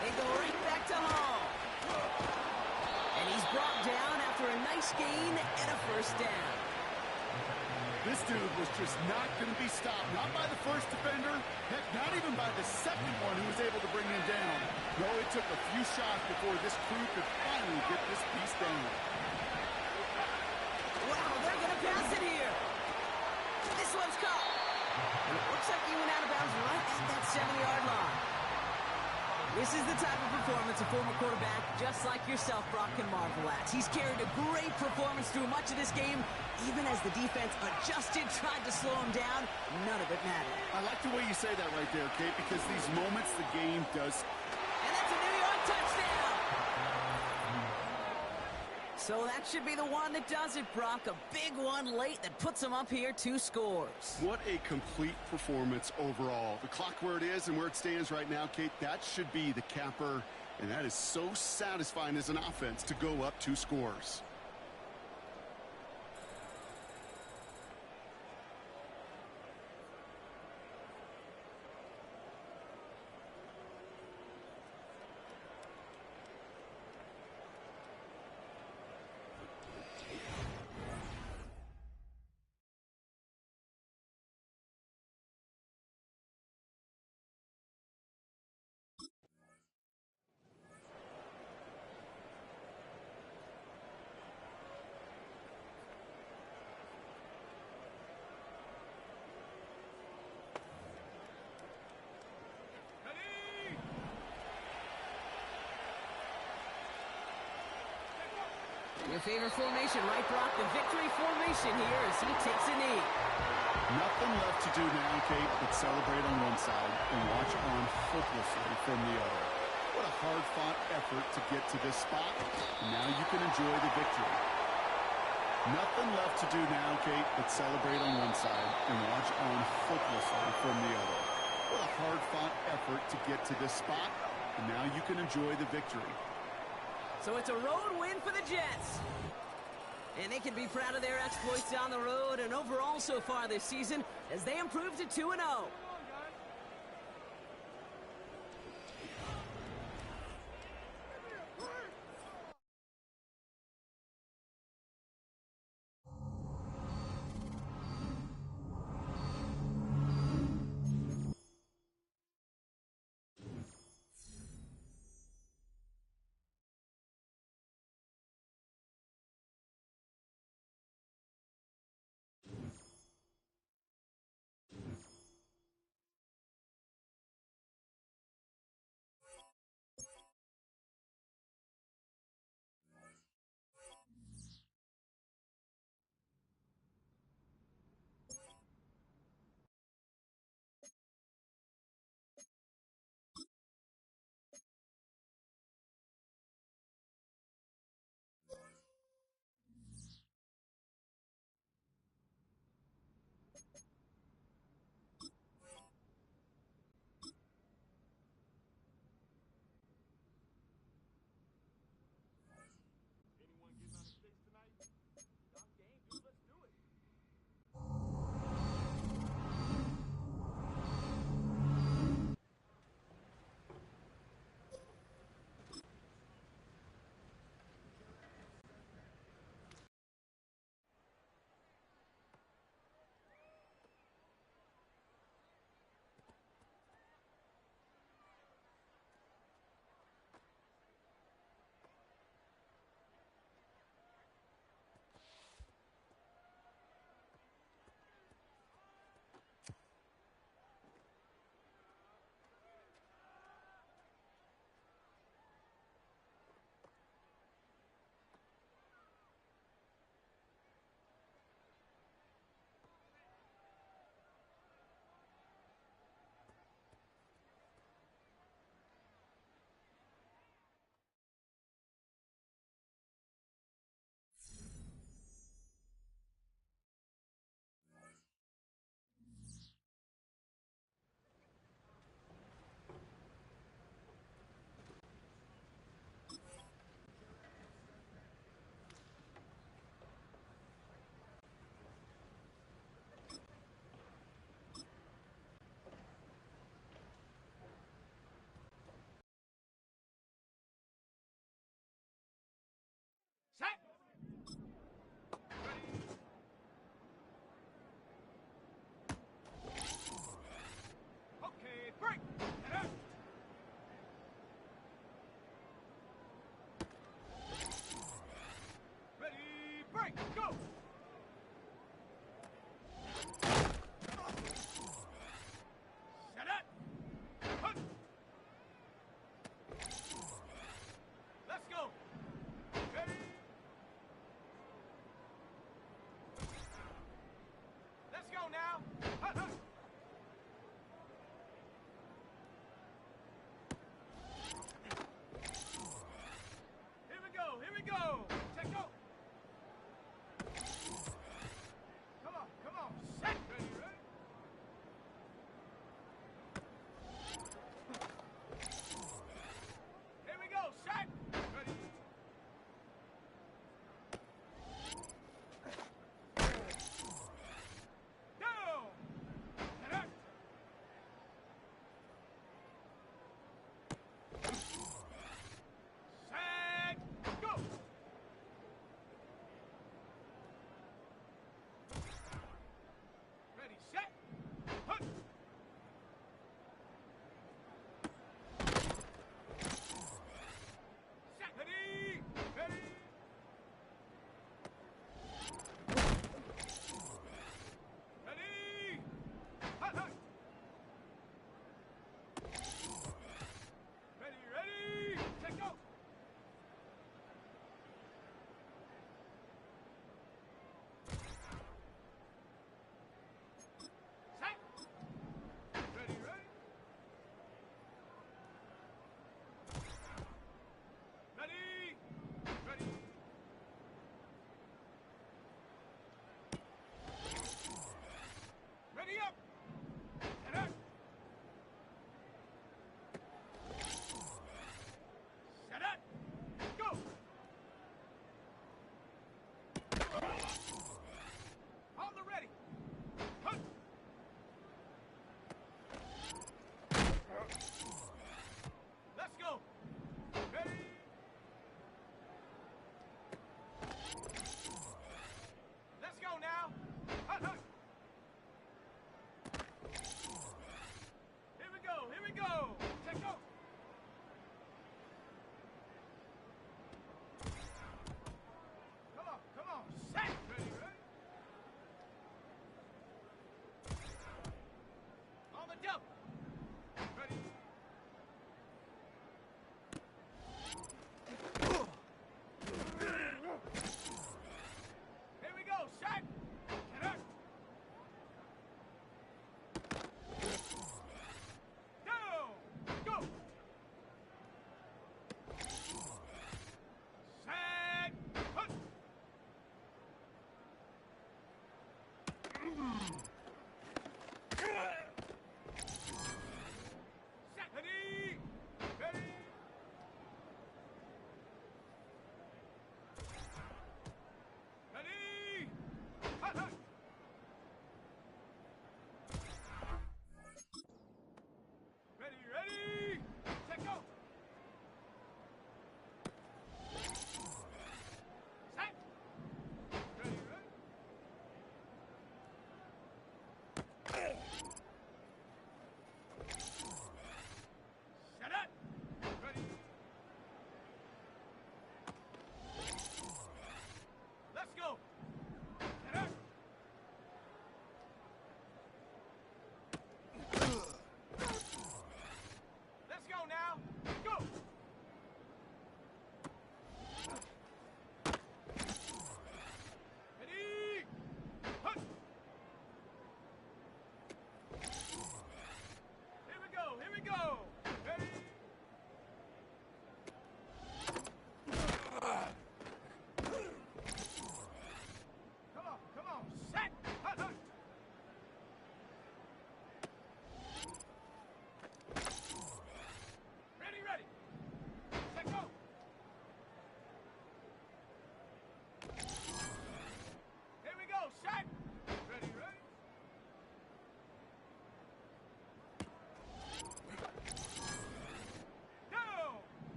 They go right back to Hall. And he's brought down after a nice gain and a first down. This dude was just not going to be stopped. Not by the first defender. Heck, not even by the second one who was able to bring him down. No, it took a few shots before this crew could finally get this piece down. Wow, they're going to pass it here. This one's caught. And it looks like he went out of bounds right at that 7-yard line. This is the type of performance a former quarterback, just like yourself, Brock, can marvel at. He's carried a great performance through much of this game. Even as the defense adjusted, tried to slow him down, none of it mattered. I like the way you say that right there, Kate, because these moments the game does. And that's a New York touchdown. So that should be the one that does it, Brock. A big one late that puts him up here 2 scores. What a complete performance overall. The clock where it is and where it stands right now, Kate, that should be the capper. And that is so satisfying as an offense to go up 2 scores. Your favorite formation, right, Brock? The victory formation here as he takes a knee. Nothing left to do now, Kate, but celebrate on one side and watch on hopelessly from the other. What a hard-fought effort to get to this spot. Now you can enjoy the victory. Nothing left to do now, Kate, but celebrate on one side and watch on hopelessly from the other. What a hard-fought effort to get to this spot. And now you can enjoy the victory. So it's a road win for the Jets. And they can be proud of their exploits down the road and overall so far this season as they improve to 2-0.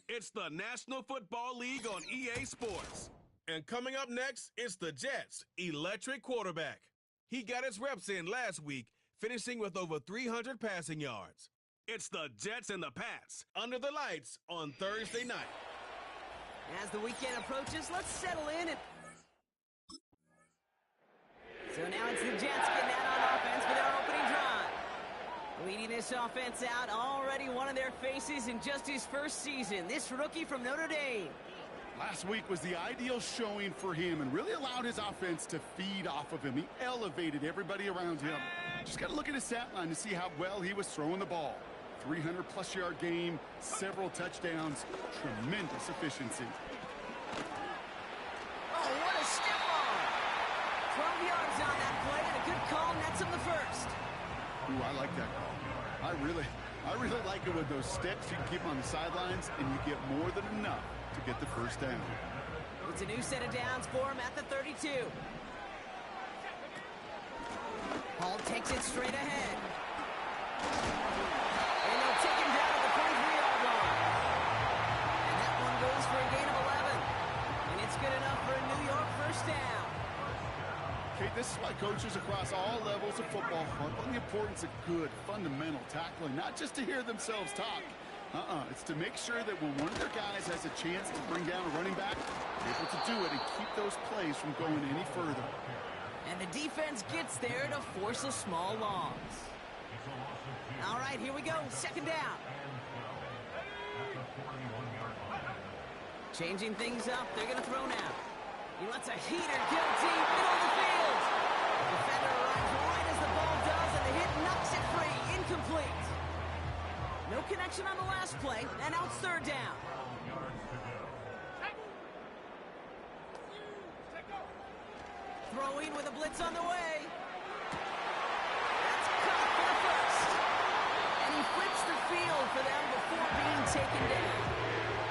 It's the National Football League on EA Sports. And coming up next, it's the Jets' electric quarterback. He got his reps in last week, finishing with over 300 passing yards. It's the Jets and the Pats under the lights on Thursday night. As the weekend approaches, let's settle in. So now it's the Jets getting out on offense for their opening drive. Leading this offense out, already one of their faces in just his first season. This rookie from Notre Dame. Last week was the ideal showing for him and really allowed his offense to feed off of him. He elevated everybody around him. Just got to look at his stat line to see how well he was throwing the ball. 300-plus yard game, several touchdowns, tremendous efficiency. Oh, what a step on! 12 yards on that play, and a good call nets him the first. Ooh, I like that call. I really like it with those steps. You can keep them on the sidelines, and you get more than enough to get the first down. It's a new set of downs for him at the 32. Hall takes it straight ahead. And they'll take him down at the 43-yard line. And that one goes for a gain of 11. And it's good enough for a New York first down. Okay, this is why coaches across all levels of football harp on the importance of good, fundamental tackling, not just to hear themselves talk. It's to make sure that when one of their guys has a chance to bring down a running back, they're able to do it and keep those plays from going any further. And the defense gets there to force a small loss. All right, here we go. Second down. Changing things up. They're going to throw now. He lets a heater go deep, middle of the field. The defender arrives right as the ball does, and the hit knocks it free. Incomplete. No connection on the last play, and now it's third down. Throwing with a blitz on the way. That's caught for the first. And he flips the field for them before being taken down.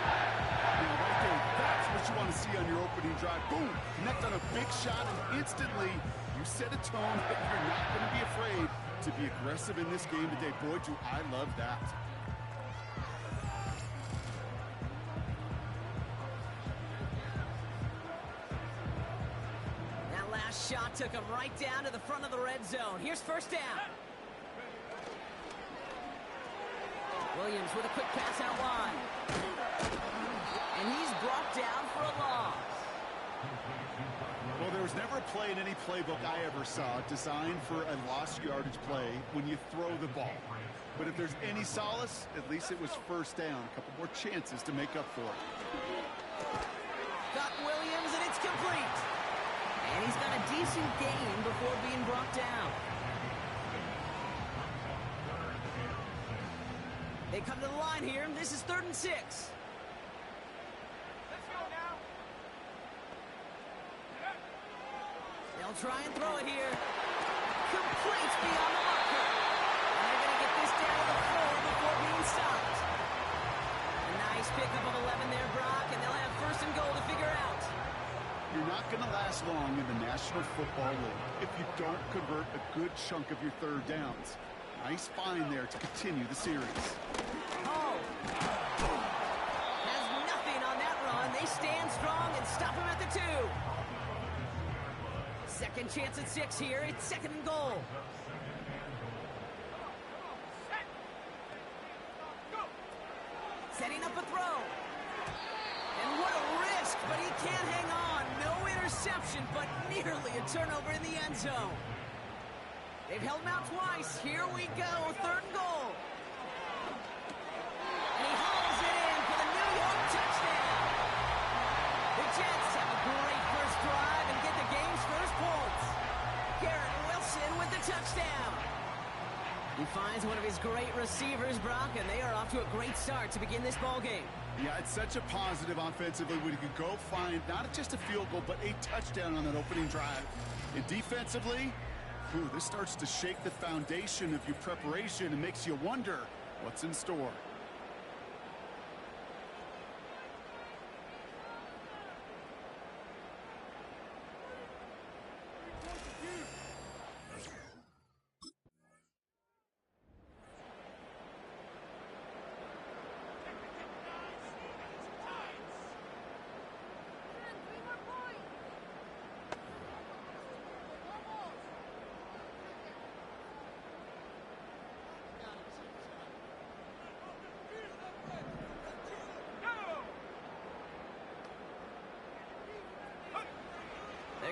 Yeah, right there, that's what you want to see on your opening drive. Boom! Connect on a big shot, and instantly you set a tone that you're not going to be afraid to be aggressive in this game today. Boy, do I love that. Shot took him right down to the front of the red zone. Here's first down. Williams with a quick pass out wide. And he's brought down for a loss. Well, there was never a play in any playbook I ever saw designed for a lost yardage play when you throw the ball. But if there's any solace, at least it was first down. A couple more chances to make up for it. Got Williams, and it's complete. And he's got a decent gain before being brought down. They come to the line here. This is 3rd and 6. Let's go now. They'll try and throw it here. Complete beyond the marker. And they're going to get this down to the 4 before being stopped. A nice pickup of 11 there, Brock, and they'll have 1st and goal to figure out. You're not going to last long in the National Football League if you don't convert a good chunk of your third downs. Nice find there to continue the series. Oh, has nothing on that run. They stand strong and stop him at the 2. Second chance at 6 here. It's 2nd and goal. Setting up a throw. And what a risk, but he can't hang on. No interception, but nearly a turnover in the end zone. They've held him out twice. Here we go, 3rd and goal. And he hauls it in for the New York touchdown. The Jets have a great first drive and get the game's first points. Garrett Wilson with the touchdown. He finds one of his great receivers, Brock, and they are off to a great start to begin this ball game. Yeah, it's such a positive offensively when you can go find not just a field goal, but a touchdown on that opening drive. And defensively, this starts to shake the foundation of your preparation and makes you wonder what's in store.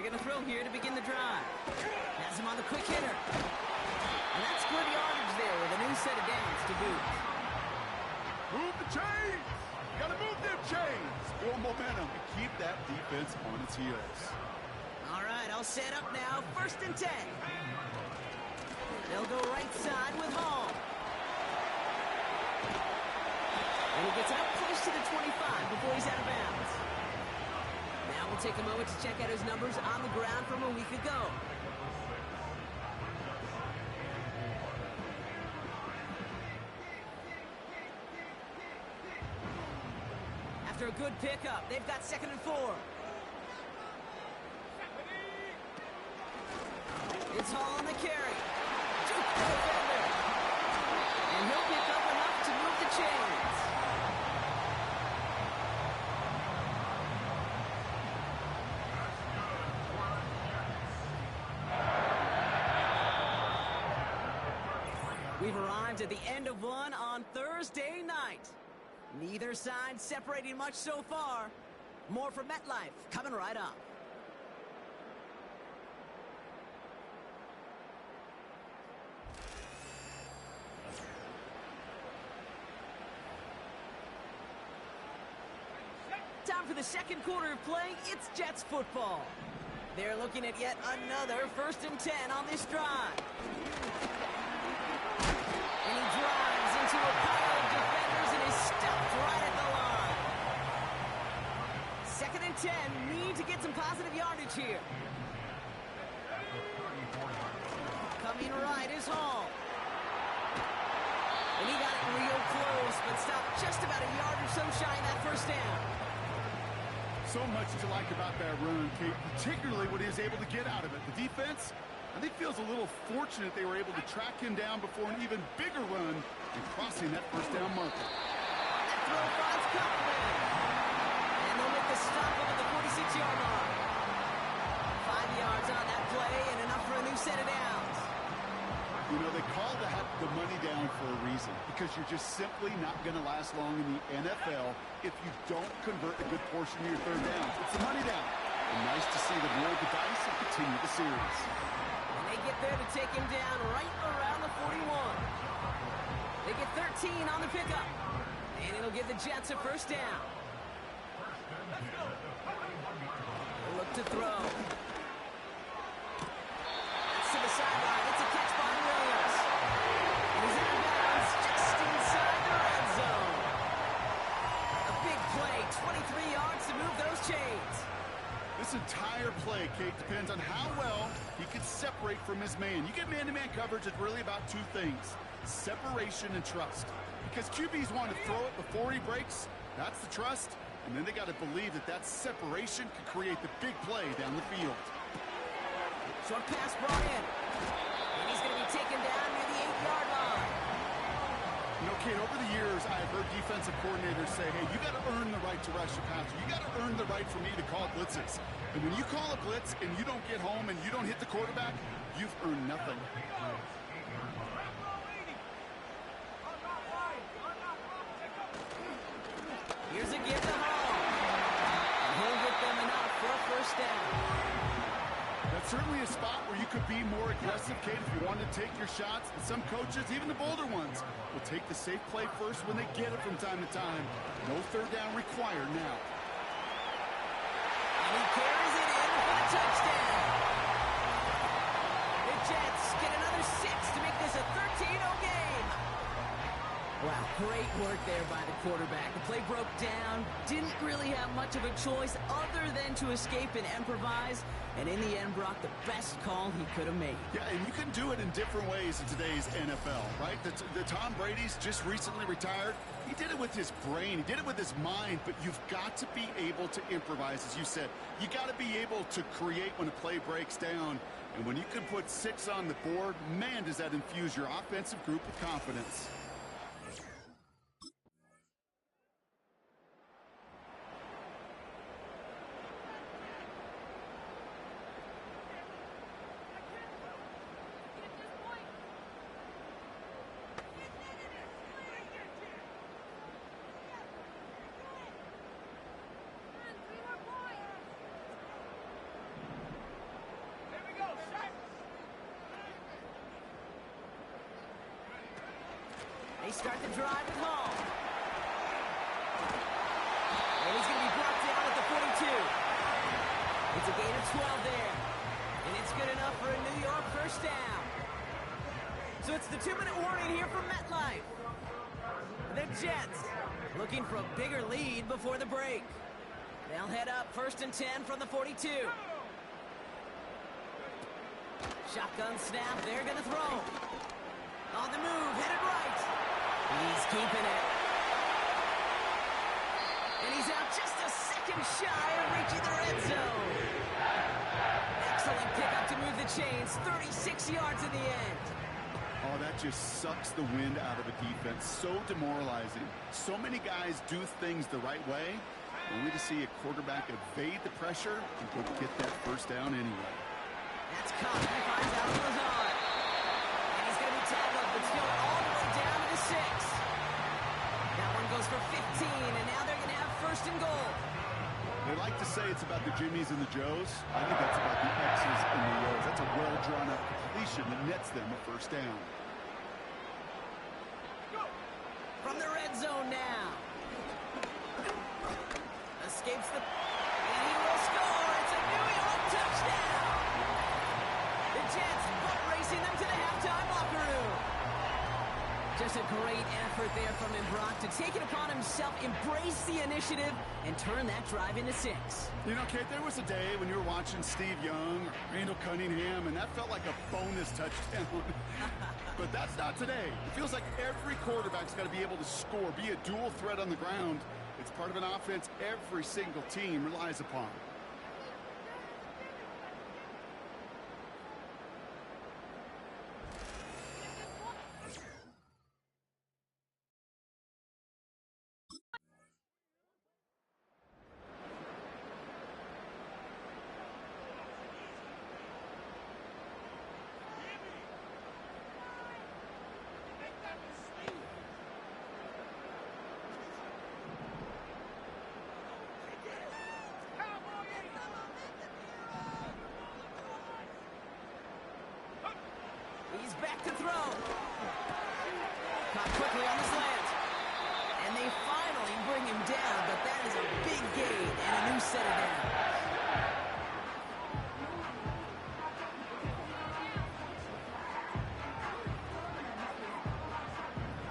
They're going to throw here to begin the drive. Has him on the quick hitter. And that's good yardage there with a new set of downs to boot. Move the chains! Gotta move them chains! Build momentum and keep that defense on its heels. All right, I'll set up now. 1st and 10. They'll go right side with Hall. And he gets it up close to the 25 before he's out of bounds. Now we'll take a moment to check out his numbers on the ground from a week ago. After a good pickup, they've got 2nd and 4. It's Hall on the carry. Juke the defender. And he'll pick up enough to move the chains. We've arrived at the end of one on Thursday night. Neither side separating much so far. More from MetLife coming right up. Time for the 2nd quarter of play. It's Jets football. They're looking at yet another 1st and 10 on this drive. And he drives into a pile of defenders and is stopped right at the line. 2nd and 10. Need to get some positive yardage here. Coming right is Hall. And he got it real close, but stopped just about a yard or so shy of that 1st down. So much to like about that run, Kate, particularly what he was able to get out of it. The defense, I think, feels a little fortunate they were able to track him down before an even bigger run and crossing that 1st down marker. That throw finds Kaufman. And they'll make the stop up at the 46-yard line. 5 yards on that play and enough for a new set of downs. You know, they call that the money down for a reason, because you're just simply not going to last long in the NFL if you don't convert a good portion of your 3rd downs. It's the money down. And nice to see them roll the dice and continue the series. And they get there to take him down right around the 41. They get 13 on the pickup. And it'll give the Jets a 1st down. They'll look to throw. That's to the sideline. It's a catch by Williams. And he's out of bounds just inside the red zone. A big play, 23 yards to move those chains. This entire play, Kate, depends on how well he can separate from his man. You get man-to-man coverage, it's really about 2 things: separation and trust. Because QBs want to throw it before he breaks. That's the trust. And then they got to believe that that separation can create the big play down the field. Short pass brought in. And he's going to be taken down near the 8-yard line. You know, Kate, over the years, I've heard defensive coordinators say, hey, you got to earn the right to rush the passer. You got to earn the right for me to call blitzes. And when you call a blitz and you don't get home and you don't hit the quarterback, you've earned nothing. Here's a give to Hall. And he'll get them enough for a 1st down. That's certainly a spot where you could be more aggressive, Kate, if you wanted to take your shots. But some coaches, even the bolder ones, will take the safe play first when they get it from time to time. No 3rd down required now. And he carries it in for the touchdown. The Jets get another 6 to make this a 13-0 game. Wow, great work there by the quarterback. The play broke down, didn't really have much of a choice other than to escape and improvise, and in the end brought the best call he could have made. Yeah, and you can do it in different ways in today's NFL, right? The Tom Brady's just recently retired. He did it with his brain. He did it with his mind, but you've got to be able to improvise, as you said. You got to be able to create when a play breaks down. And when you can put 6 on the board, man, does that infuse your offensive group with confidence. They start the drive at home. And he's going to be brought down at the 42. It's a gain of 12 there. And it's good enough for a New York first down. So it's the 2-minute warning here from MetLife. The Jets looking for a bigger lead before the break. They'll head up 1st and 10 from the 42. Shotgun snap, they're going to throw. On the move, headed right. He's keeping it. And he's out just a second shy of reaching the red zone. Excellent pickup to move the chains, 36 yards in the end. Oh, that just sucks the wind out of a defense. So demoralizing. So many guys do things the right way, only to see a quarterback evade the pressure and go get that first down anyway. That's caught. He finds out Lazard. And he's going to be tackled, but still all the way down to the 6. That one goes for 15, and now they're going to have 1st and goal. They like to say it's about the Jimmies and the Joes. I think that's about the X's and the O's. That's a well-drawn-up completion that nets them a first down. From the red zone now. Escapes the... And he will score. It's a New York touchdown. The Jets butt racing them to the halftime locker room. Just a great effort there from him, Brock, to take it upon himself, embrace the initiative, and turn that drive into 6. You know, Kate, there was a day when you were watching Steve Young or Randall Cunningham, and that felt like a bonus touchdown. But that's not today. It feels like every quarterback's got to be able to score, be a dual threat on the ground. It's part of an offense every single team relies upon. He's back to throw. Caught quickly on the slant. And they finally bring him down, but that is a big gain and a new set of downs.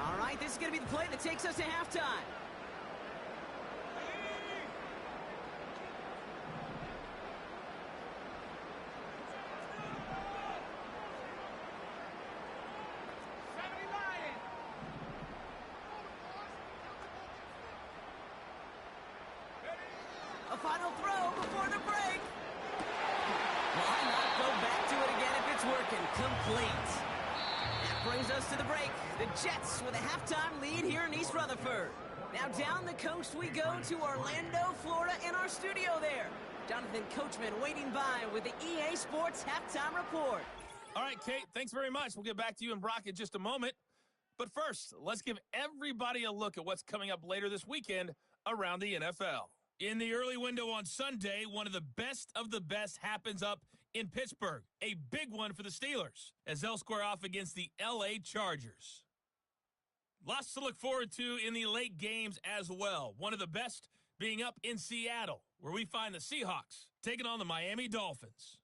All right, this is going to be the play that takes us to halftime. A final throw before the break. Why not go back to it again if it's working? Complete. That brings us to the break. The Jets with a halftime lead here in East Rutherford. Now down the coast we go to Orlando, Florida, in our studio there. Jonathan Coachman waiting by with the EA Sports Halftime Report. All right, Kate, thanks very much. We'll get back to you and Brock in just a moment. But first, let's give everybody a look at what's coming up later this weekend around the NFL. In the early window on Sunday, one of the best happens up in Pittsburgh. A big one for the Steelers as they'll square off against the LA Chargers. Lots to look forward to in the late games as well. One of the best being up in Seattle, where we find the Seahawks taking on the Miami Dolphins.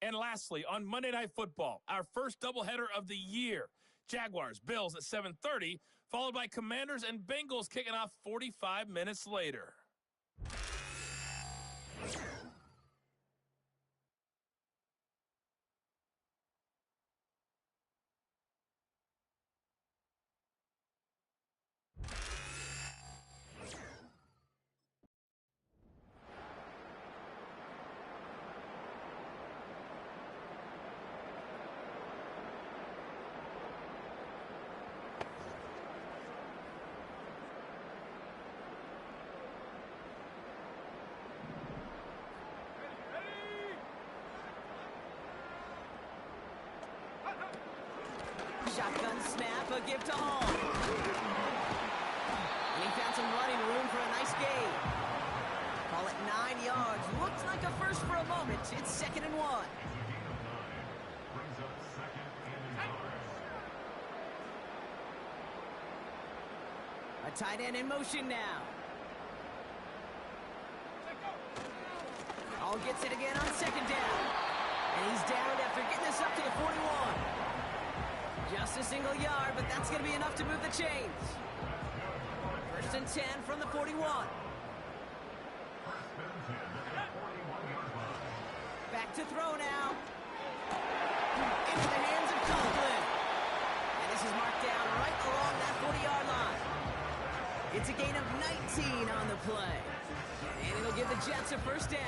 And lastly, on Monday Night Football, our first doubleheader of the year, Jaguars, Bills at 7:30, followed by Commanders and Bengals kicking off 45 minutes later. Shotgun snap, a give to Hall. And he found some running room for a nice gain. Call it 9 yards. Looked like a first for a moment. It's 2nd and 1. A tight end in motion now. All gets it again on second down. And he's down after getting this up to the 41. Just a single yard, but that's going to be enough to move the chains. First and 10 from the 41. Back to throw now. Into the hands of Conklin. And this is marked down right along that 40-yard line. It's a gain of 19 on the play. And it'll give the Jets a first down.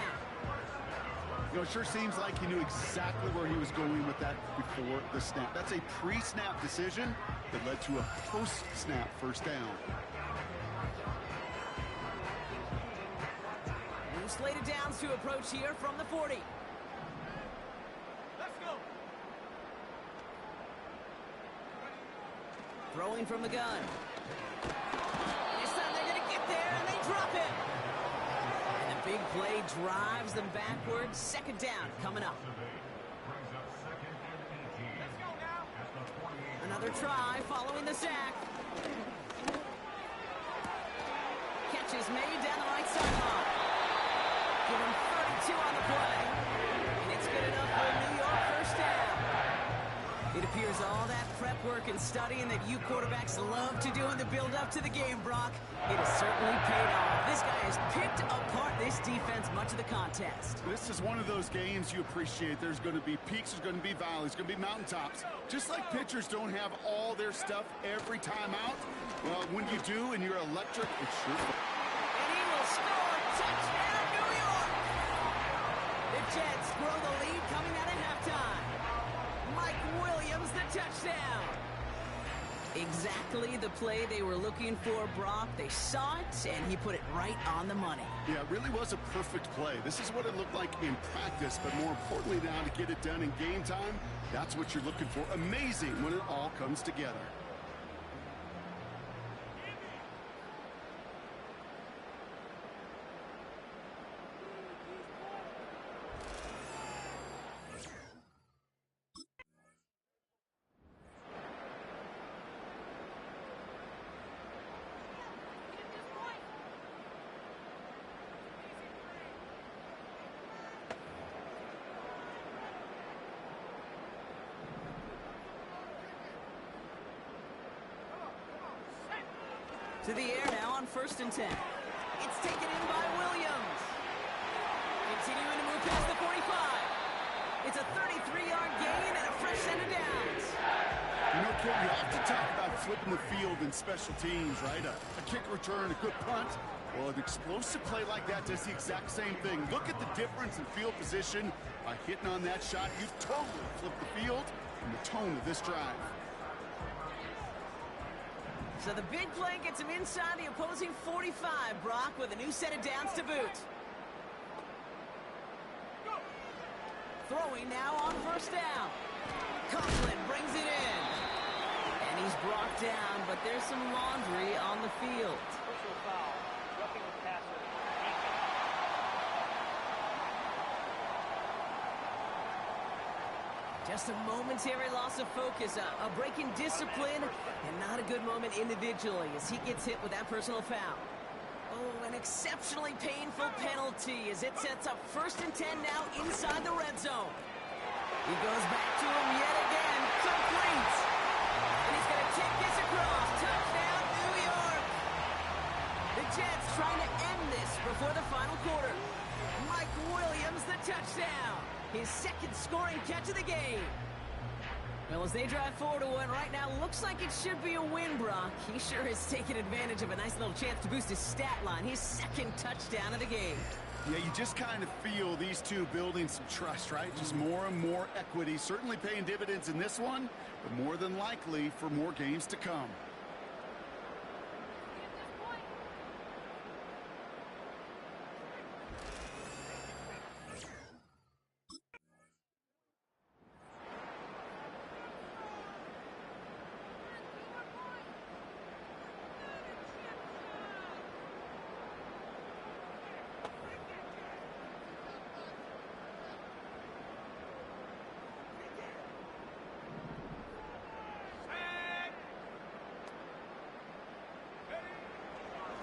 You know, it sure seems like he knew exactly where he was going with that before the snap. That's a pre-snap decision that led to a post-snap first down. New slated downs to approach here from the 40. Let's go. Throwing from the gun. This time they're going to get there, and they drop it. And the big play drives them backwards. Second down coming up. Another try following the sack. Catch is made down the right sideline. Give him 32 on the play. And it's good enough for a New York first down. It appears all that prep work and studying that you quarterbacks love to do in the build-up to the game, Brock, it has certainly paid off. This guy has picked apart this defense much of the contest. This is one of those games you appreciate. There's going to be peaks, there's going to be valleys, there's going to be mountaintops. Just like pitchers don't have all their stuff every time out, well, when you do and you're electric, it's sure. And he will score. Touchdown, New York! The Jets grow the lead coming out of halftime. Mike Williams, the touchdown. Exactly the play they were looking for, Brock. They saw it, and he put it right on the money. Yeah, it really was a perfect play. This is what it looked like in practice, but more importantly now to get it done in game time, that's what you're looking for. Amazing when it all comes together. To the air now on first and 10. It's taken in by Williams. Continuing to move past the 45. It's a 33-yard gain and a fresh set of downs. You know, Kid, you have to talk about flipping the field in special teams, right? A kick return, a good punt. Well, an explosive play like that does the exact same thing. Look at the difference in field position. By hitting on that shot, you've totally flipped the field and the tone of this drive. So the big play gets him inside the opposing 45, Brock, with a new set of downs to boot. Throwing now on first down. Conklin brings it in. And he's brought down, but there's some laundry on the field. Personal foul. Roughing the passer. Just a momentary loss of focus, a break in discipline, and not a good moment individually as he gets hit with that personal foul. Oh, an exceptionally painful penalty as it sets up first and 10 now inside the red zone. He goes back to him yet again, complete. And he's going to take this across. Touchdown, New York. The Jets trying to end this before the final quarter. Mike Williams, the touchdown. His second scoring catch of the game. Well, as they drive forward to one right now, looks like it should be a win, Brock. He sure has taken advantage of a nice little chance to boost his stat line. His second touchdown of the game. Yeah, you just kind of feel these two building some trust, right? Just more and more equity. Certainly paying dividends in this one, but more than likely for more games to come.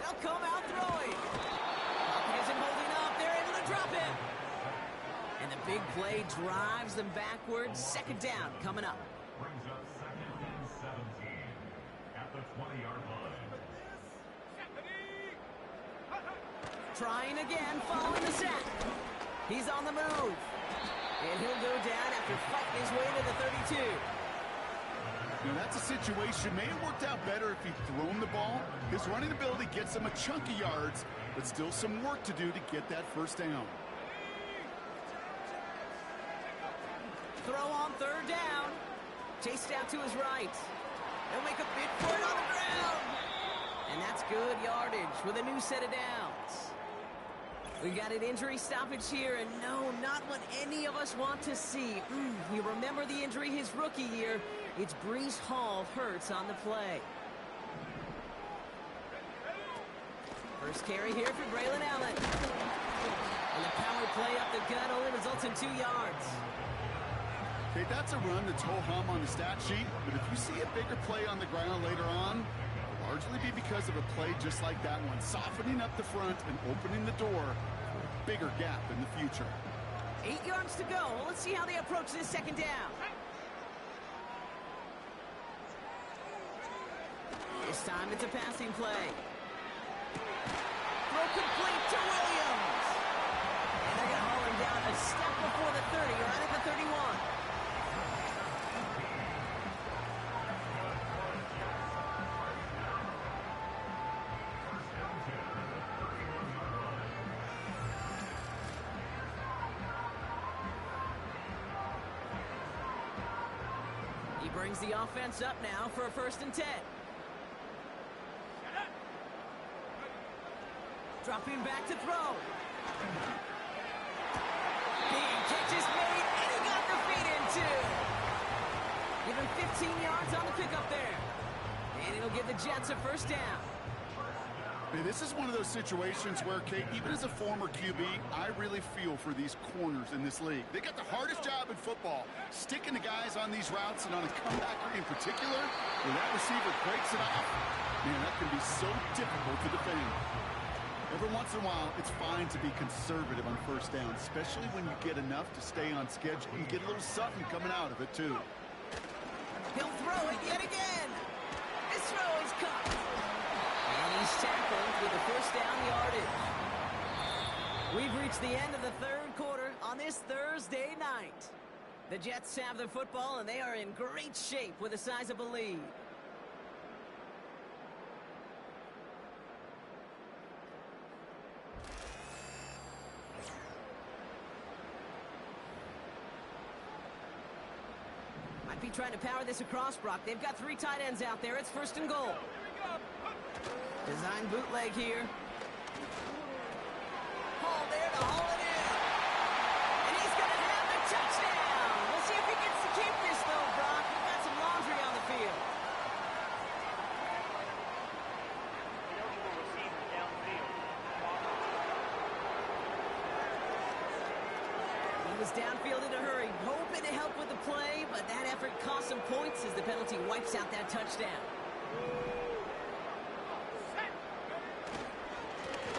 They'll come out throwing. Pocket isn't holding up. They're able to drop him. And the big play drives them backwards. Second down coming up. Brings up second and 17 at the 20-yard line. Trying again, following the sack. He's on the move. And he'll go down after fighting his way to the 32. Now that's a situation. May have worked out better if he'd thrown the ball. His running ability gets him a chunk of yards, but still some work to do to get that first down. Throw on third down. Chased out to his right. He'll make a bid for it on the ground. And that's good yardage with a new set of downs. We got an injury stoppage here, and no, not what any of us want to see. You remember the injury his rookie year. It's Breece Hall hurts on the play. First carry here for Braylon Allen. And the power play up the gut only results in 2 yards. Okay, that's a run that's ho-hum on the stat sheet, but if you see a bigger play on the ground later on, it'll largely be because of a play just like that one, softening up the front and opening the door for a bigger gap in the future. 8 yards to go. Let's see how they approach this second down. This time it's a passing play. Throw complete to Williams. And they're going to haul him down a step before the 30, or right at the 31. He brings the offense up now for a 1st and 10. Dropping back to throw. Big catch is made, and he got the feet in too. Give him 15 yards on the pickup there. And it'll give the Jets a 1st down. Hey, this is one of those situations where, Kate, even as a former QB, I really feel for these corners in this league. They got the hardest job in football, sticking the guys on these routes and on a comebacker in particular, where that receiver breaks it off. Man, that can be so difficult to defend. Every once in a while, it's fine to be conservative on 1st down, especially when you get enough to stay on schedule and get a little something coming out of it, too. He'll throw it yet again. His throw is caught. And he's tackled with the 1st down yardage. We've reached the end of the 3rd quarter on this Thursday night. The Jets have the football, and they are in great shape with a sizable lead. Might be trying to power this across, Brock. They've got 3 tight ends out there. It's 1st and goal. Design bootleg here. Hall there to haul it in. And he's going to have the touchdown. We'll see if he gets to keep this, though, Brock. We've got some laundry on the field. Eligible receiver downfield. He was downfield in a hurry, hoping to help with the play, but that effort cost some points as the penalty wipes out that touchdown.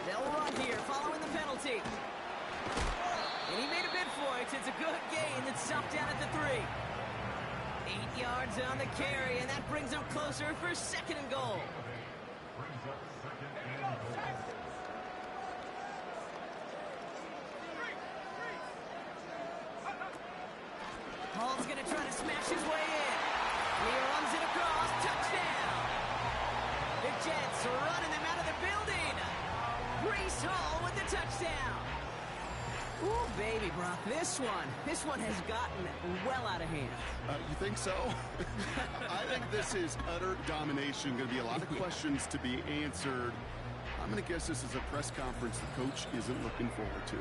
They'll run here following the penalty. And he made a bid for it. It's a good gain that's stopped down at the 3. 8 yards on the carry, and that brings him closer for 2nd and goal. Brings up second and goal. Hall's going to try to smash his way in. He runs it across. Touchdown. The Jets are running them out of the building. Breece Hall with the touchdown. Ooh, baby, Brock. This one has gotten well out of hand. You think so? I think this is utter domination. Going to be a lot of questions to be answered. I'm going to guess this is a press conference the coach isn't looking forward to.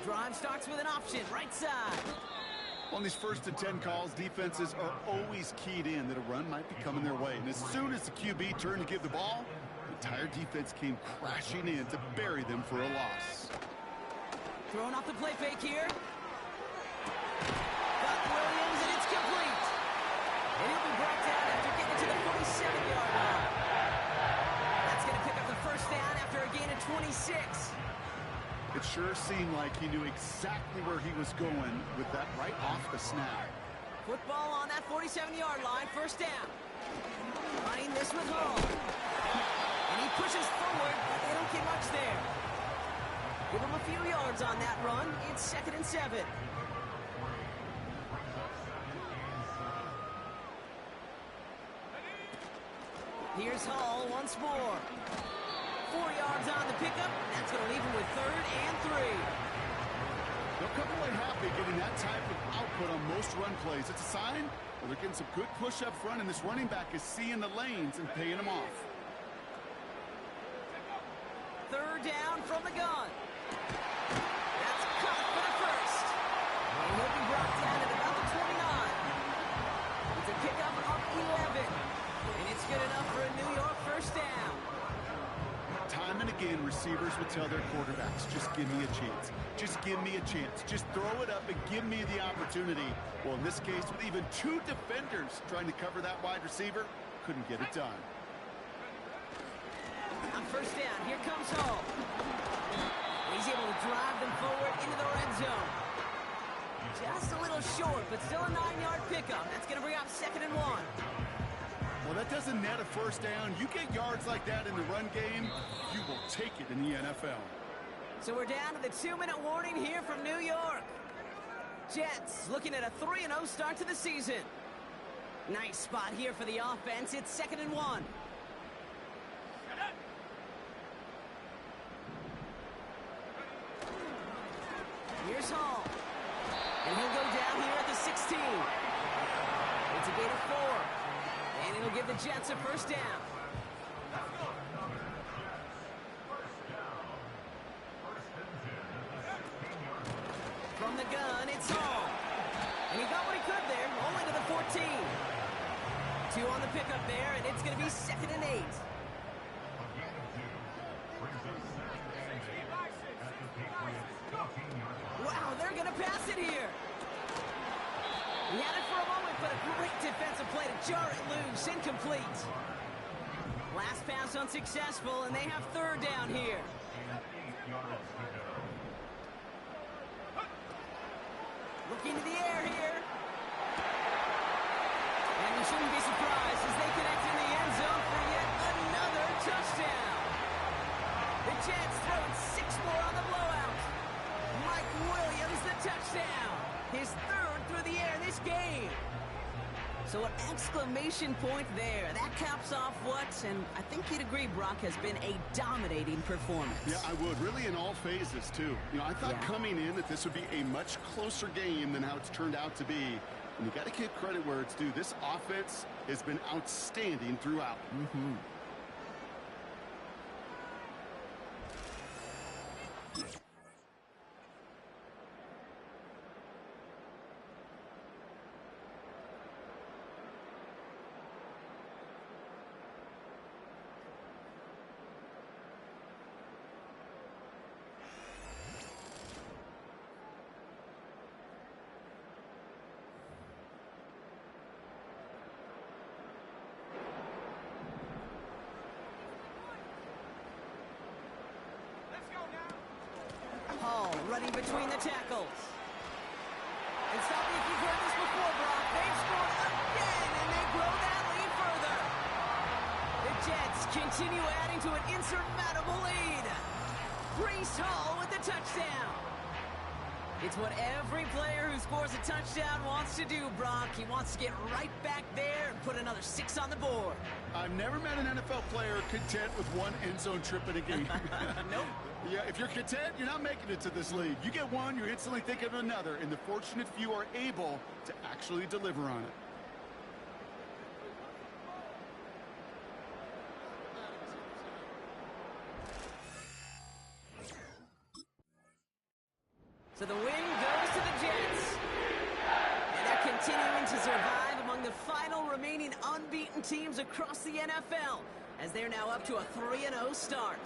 Drive starts with an option, right side. On these 1st and 10 calls, defenses are always keyed in that a run might be coming their way. And as soon as the QB turned to give the ball, the entire defense came crashing in to bury them for a loss. Throwing off the play fake here. Got Williams, and it's complete. And he'll be brought down after getting to the 47-yard line. That's going to pick up the first down after a gain of 26. It sure seemed like he knew exactly where he was going with that right off the snap. Football on that 47-yard line, first down. Running this with Hall. And he pushes forward, but they don't get much there. Give him a few yards on that run. It's 2nd and 7. Here's Hall once more. 4 yards on the pickup, and that's going to leave him with 3rd and 3. They'll come away happy getting that type of output on most run plays. It's a sign that they're getting some good push up front, and this running back is seeing the lanes and paying them off. 3rd down from the gun. That's caught for the first. And he'll be brought down at about the 29. It's a pickup of 11. And it's good enough for a New York first down. Time and again, receivers would tell their quarterbacks, just give me a chance. Just give me a chance. Just throw it up and give me the opportunity. Well, in this case, with even 2 defenders trying to cover that wide receiver, couldn't get it done. On first down, here comes Hall. He's able to drive them forward into the red zone. Just a little short, but still a 9-yard pickup. That's going to bring up 2nd and 1. Well, that doesn't net a first down. You get yards like that in the run game, you will take it in the NFL. So we're down to the 2-minute warning here from New York. Jets looking at a 3-0 start to the season. Nice spot here for the offense. It's 2nd and 1. Here's Hall. And he'll go down here at the 16. It's a gain of 4. And it'll give the Jets a first down. From the gun, it's Hall. And he got what he could there, only to the 14. 2 on the pickup there, and it's going to be 2nd and 8. Wow, they're going to pass it here. He had it for a moment, but a great defensive play to jar it loose. Incomplete. Last pass unsuccessful, and they have 3rd down here. Looking to the air here. And we shouldn't be surprised as they connect in the end zone for yet another touchdown. The Jets throwing 6 more on the blowout. Mike Williams, the touchdown. His 3rd through the air this game. So an exclamation point there. That caps off what, and I think you'd agree, Brock, has been a dominating performance. Yeah, I would. Really in all phases, too. You know, I thought coming in that this would be a much closer game than how it's turned out to be. And you got to give credit where it's due. This offense has been outstanding throughout. Mm-hmm. Hall running between the tackles. And stop me if you've heard this before, Brock. They've scored again, and they grow that lead further. The Jets continue adding to an insurmountable lead. Breece Hall with the touchdown. It's what every player who scores a touchdown wants to do, Brock. He wants to get right back there and put another 6 on the board. I've never met an NFL player content with 1 end zone trip in a game. Nope. Yeah, if you're content, you're not making it to this league. You get 1, you're instantly thinking of another, and the fortunate few are able to actually deliver on it. So the win goes to the Jets. And they're continuing to survive among the final remaining unbeaten teams across the NFL, as they're now up to a 3-0 start.